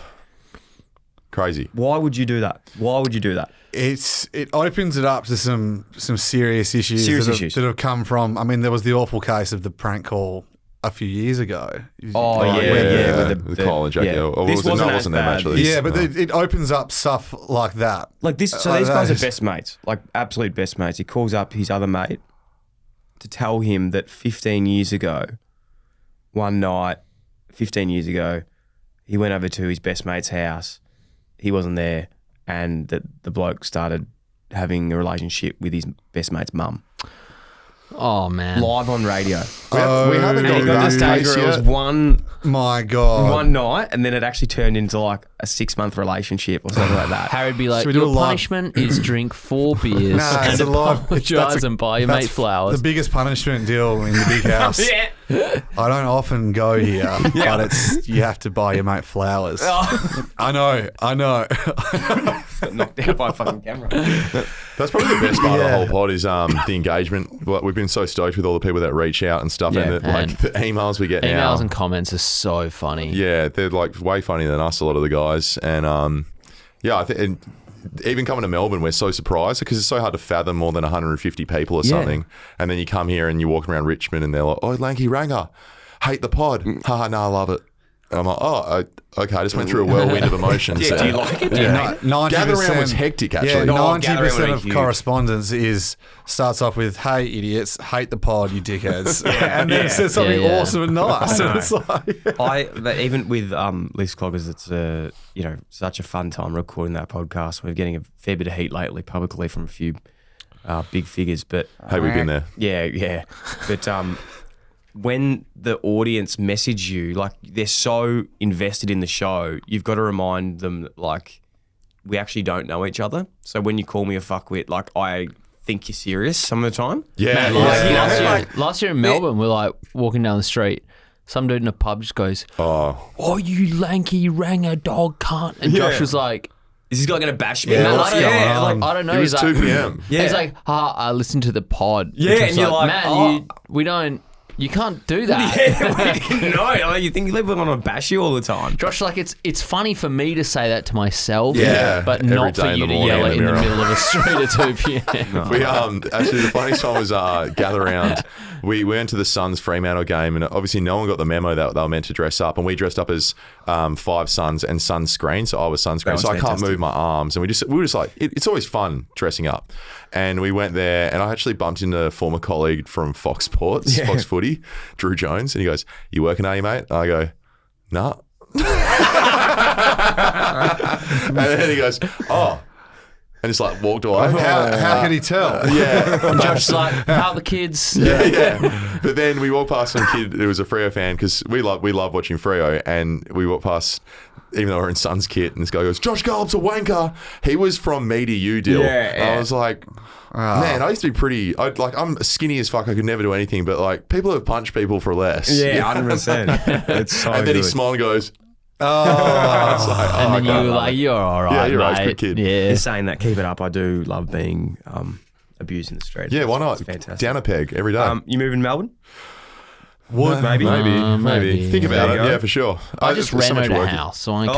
crazy. Why would you do that? Why would you do that? It opens it up to some serious issues that have come from. I mean, there was the awful case of the prank call a few years ago. With Kyle and Jackie. Yeah. This wasn't them actually. Yeah, but it opens up stuff like that. Like this. So these guys are best mates, like absolute best mates. He calls up his other mate to tell him that 15 years ago, one night, 15 years ago, he went over to his best mate's house. He wasn't there, and that the bloke started having a relationship with his best mate's mum. Oh, man. Live on radio. We haven't got the stage where it was one night, and then it actually turned into like a 6-month relationship or something like that. Harry'd be like, your punishment is drink 4 beers and apologise and buy your mate flowers. The biggest punishment deal in the big house. I don't often go here, but you have to buy your mate flowers. I know. Got knocked out by a fucking camera. That's probably the best part of the whole pod is the engagement. We've been so stoked with all the people that reach out and stuff, and the emails we get now. Emails and comments are so funny. Yeah, they're like way funnier than us, a lot of the guys. And I think even coming to Melbourne, we're so surprised because it's so hard to fathom more than 150 people or something. And then you come here and you walk around Richmond and they're like, oh, Lanky Ranger, hate the pod. Haha, no, I love it. And I'm like, okay, I just went through a whirlwind of emotions. Do you like it? Gather around was hectic, actually. 90% of correspondence starts off with, hey, idiots, hate the pod, you dickheads. And then it says something awesome and nice. And it's but even with List Cloggers, it's such a fun time recording that podcast. We're getting a fair bit of heat lately publicly from a few big figures. But hey, we've been there. Yeah. But when the audience message you, like they're so invested in the show, you've got to remind them that, like, we actually don't know each other. So when you call me a fuckwit, like, I think you're serious some of the time. Yeah. Last year in Melbourne, we're like walking down the street. Some dude in a pub just goes, oh, you lanky ranger dog cunt. And Josh was like, is this guy going to bash me? Yeah, I don't know. It was 2 p.m. He's like, I listened to the pod. Yeah, and you're like, man, we don't. You can't do that. Yeah, we didn't know. Like, you think people want to bash you all the time. Josh, like it's funny for me to say that to myself, but every not for day you in to the yell it in the mirror. middle of a street at 2 p.m. We actually the funniest one was gather round. We went to the Suns Fremantle game, and obviously no one got the memo that they were meant to dress up, and we dressed up as 5 Suns and Sunscreen. So I was Sunscreen, so I can't move my arms, and we were just like, it's always fun dressing up. And we went there, and I actually bumped into a former colleague from Fox Sports, Fox Footy, Drew Jones, and he goes, "You working, are you, mate?" And I go, "Nah." And then he goes, "Oh." And just like walked away. How could he tell? And Josh's like, how are the kids? Yeah. But then we walked past some kid who was a Freo fan because we love watching Freo, and we walked past even though we're in Suns kit, and this guy goes, Josh Garlepp's a wanker. He was from Me to You, Dyl. Yeah. I was like, man, I used to be pretty, I'm skinny as fuck. I could never do anything, but like people have punched people for less. Yeah, 100%. It's so and then he good. smiled and goes, and then you were like, you're all right, Yeah, you're right, mate. good kid. Yeah. You're saying that, keep it up. I do love being abused in the street. yeah, why not? It's fantastic. Down a peg every day. You moving to Melbourne? Would maybe. maybe. Think about There it. you go. Yeah, for sure. I just there's so much renovated a work. house, so I can't.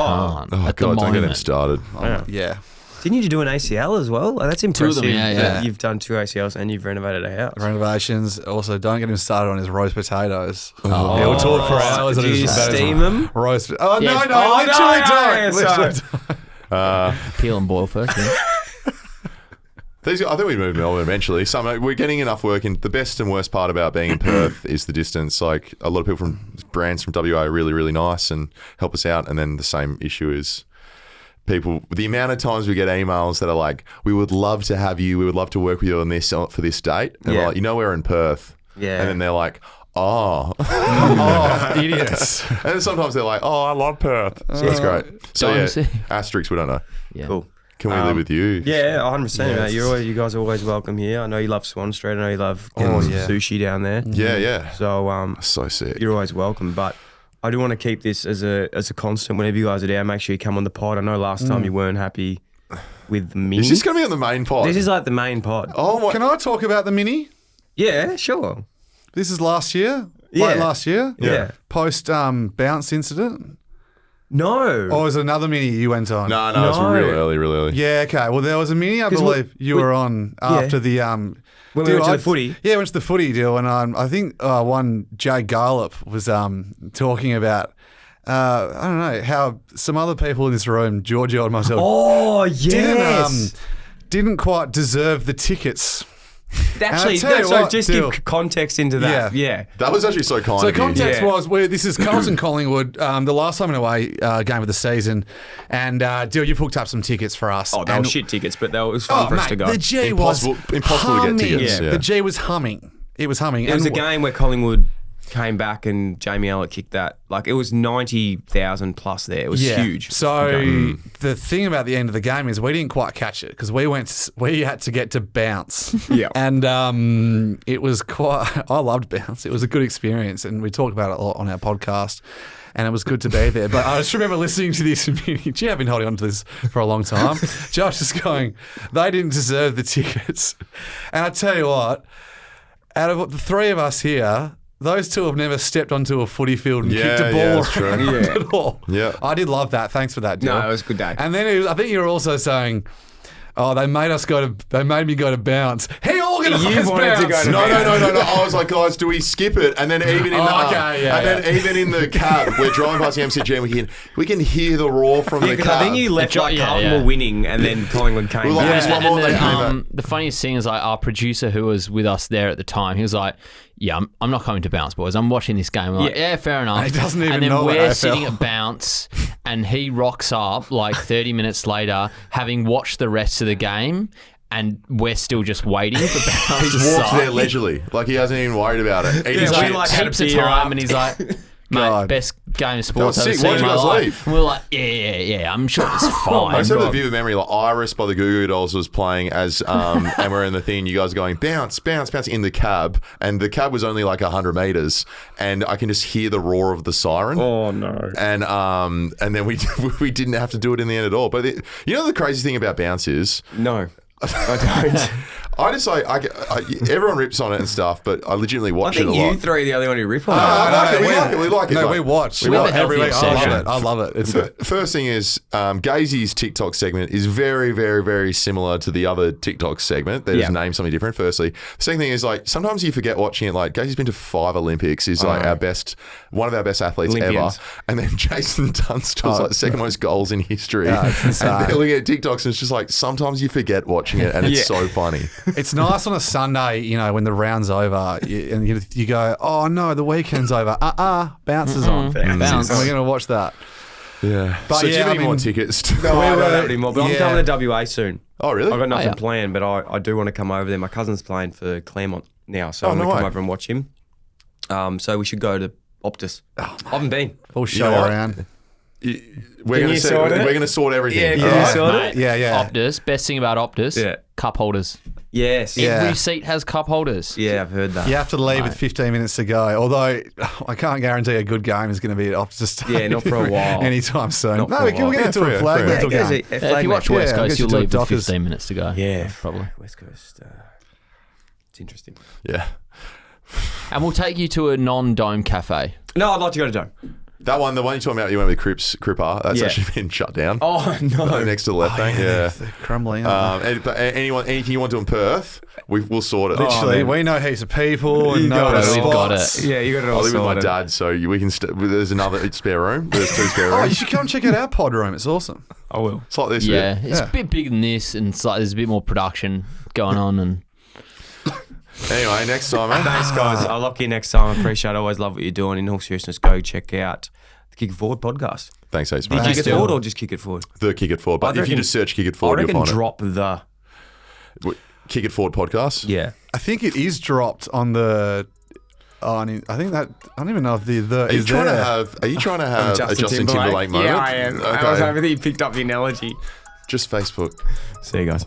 Oh at the God, don't get them moment. started. Yeah. Didn't you do an ACL as well? That's impressive. of them, yeah. that You've done 2 ACLs and you've renovated a house. Renovations. Also, don't get him started on his roast potatoes. Yeah, we'll talk for hours. Did on you his steam them? roast. Oh, Yeah. no, Oh, literally no, don't. sorry. Literally don't. Peel and boil first. Yeah. I think we move to Melbourne eventually. We're getting enough work in. The best and worst part about being in Perth is the distance. Like a lot of people from brands from WA are really, really nice and help us out. And then the same issue is people. The amount of times we get emails that are like, "We would love to have you. We would love to work with you on this for this date." And we're like, we're in Perth. Yeah. And then they're like, "Oh, Idiots. And then sometimes they're like, "Oh, I love Perth." So that's great. So Don't see. asterisks, we don't know. Yeah. Cool. Can we live with you? Yeah, 100%, mate. You guys are always welcome here. I know you love Swan Street. I know you love getting some sushi down there. Yeah. So So sick. you're always welcome. But I do want to keep this as a constant. Whenever you guys are down, make sure you come on the pod. I know last time you weren't happy with the mini. Is this going to be on the main pod? This is like the main pod. Oh my! Can I talk about the mini? Yeah, sure. This is last year. Yeah. Late last year. Yeah. Post bounce incident. No. Or was it another mini you went on? No, it's No. really early. Yeah, okay. Well, there was a mini I believe you were on after the When we went to the footy. Yeah, went to the footy deal, and I think one Josh Garlepp was talking about I don't know how some other people in this room, Giorgio and myself, Oh, yes. didn't quite deserve the tickets. Actually, And I tell you so what, just Dyl. give context into that. Yeah. That was actually so kind So of you. context Yeah. was this is Carlton Collingwood, the last home and away game of the season, and Dyl, you hooked up some tickets for us. Oh, they were And- shit tickets, but it was fun for us to go. the G Impossible was to get humming. tickets, yeah. The G was humming. It was humming. It was a And game where Collingwood came back and Jamie Ellett kicked that. Like, it was 90,000 plus there. It was huge. So the thing about the end of the game is we didn't quite catch it because we had to get to bounce. Yeah. And it was quite. I loved bounce. It was a good experience, and we talked about it a lot on our podcast. And it was good to be there. But I just remember listening to this meeting. Gee, I've been holding on to this for a long time. Josh is going, they didn't deserve the tickets. And I tell you what, out of the three of us here, those two have never stepped onto a footy field and kicked a ball that's around true. at all. Yeah. I did love that. Thanks for that, Dyl. No, it was a good day. And then I think you were also saying, oh, they made me go to bounce. He organised You wanted to bounce. go to No. I was like, guys, do we skip it? And then even in even in the cab, we're driving past the MCG and we can hear the roar from the Because cab. I think you left like Yeah, Carlton yeah. were winning and then Collingwood came We're like, back. "There's one more," And they came then, the funniest thing is, like, our producer who was with us there at the time, he was like, "Yeah, I'm not coming to Bounce, boys. I'm watching this game." We're like, "Yeah, fair enough." He doesn't even and then know we're AFL. sitting at Bounce, and he rocks up like 30 minutes later, having watched the rest of the game, and we're still just waiting for Bounce to He's walked start. there leisurely. Like he hasn't even worried about it. Eating Yeah, we chips. like had a Heaps of beer time, up. and he's like, God. "Mate, best game of sports That I've was ever sick. seen in Why'd my you guys life." leave? And we're like, "Yeah, I'm sure it's I fine." just have a vivid memory, like Iris by the Goo Goo Dolls was playing as, and we're in the thing, and you guys are going, bounce in the cab, and the cab was only like 100 metres, and I can just hear the roar of the siren. Oh, no. And then we didn't have to do it in the end at all. But you know the crazy thing about bounce is, No. I don't. I just like everyone rips on it and stuff, but I legitimately I watch it think a you lot. three are the only one who rip on it. We like it. No, Like, we watch. We have a every healthy week. I love obsession. it. I love it. It's The first thing is Gazy's TikTok segment is very, very, very similar to the other TikTok segment. They just name something different. Firstly, the second thing is like sometimes you forget watching it. Like Gazy's been to 5 Olympics. He's like one of our best athletes Olympians. ever. And then Jason Dunstall's like second most goals in history. Yeah, it's insane. And they're looking at TikToks and it's just like sometimes you forget watching it and it's so funny. It's nice on a Sunday, you know, when the round's over and you go, oh no, the weekend's over. Bounce is on. Bounce. And we're going to watch that. Yeah. But so do you yeah, have I any more mean- tickets? No, I don't have any more, but I'm Yeah. coming to WA soon. Oh, really? I've got nothing yeah. planned, but I do want to come over there. My cousin's playing for Claremont now, so I'm no going to come way. over and watch him. So we should go to Optus. I haven't been. We'll show know what? around. We're going to sort everything. Yeah, all can you right? sort Mate, it? Yeah. Optus. Best thing about Optus. Yeah. Cup holders. Yes. Every seat has cup holders. Yeah, I've heard that. You have to leave with 15 minutes to go. Although I can't guarantee a good game is going to be at Optus Stadium. Yeah, not for a while. Anytime soon. Not No, for a we'll get into while. a flag Yeah, mental game. If you watch Yeah, West I'll Coast, get you you'll to a leave with Dockers. 15 minutes to go. Yeah, probably. West Coast. It's interesting. Yeah. And we'll take you to a non-dome cafe. No, I'd like to go to Dome. That one, the one you're talking about, you went with Cripper, that's Yeah. actually been shut down. Oh, no. Next to the left bank, yeah. They're crumbling. aren't But anything you want to do in Perth, we'll sort it. they? Literally, we know heaps of people and know the We've got spots. it. Yeah, you got it I all live with my sorted. dad, so we can. There's another spare room. There's 2 spare Oh, you rooms. should come check out our pod room. It's awesome. I will. It's like this. Yeah, bit. it's Yeah. a bit bigger than this, and it's like there's a bit more production going on. And Anyway, next time, eh? Thanks, guys. I'll lock you next time. I appreciate it. I always love what you're doing. In all seriousness, go check out the Kick It Forward podcast. Thanks, Ace. Did you mate. kick it forward or just kick it forward? The Kick It Forward. But I if you reckon- just search Kick It I Forward, you'll reckon find drop the. it. Kick It Forward podcast. Yeah. I think it is dropped on the. I think that I don't even know if the Are you is trying there. to have a Justin Timberlake moment? Yeah, I am. Okay. I was hoping that you picked up the analogy. Just Facebook. See you guys.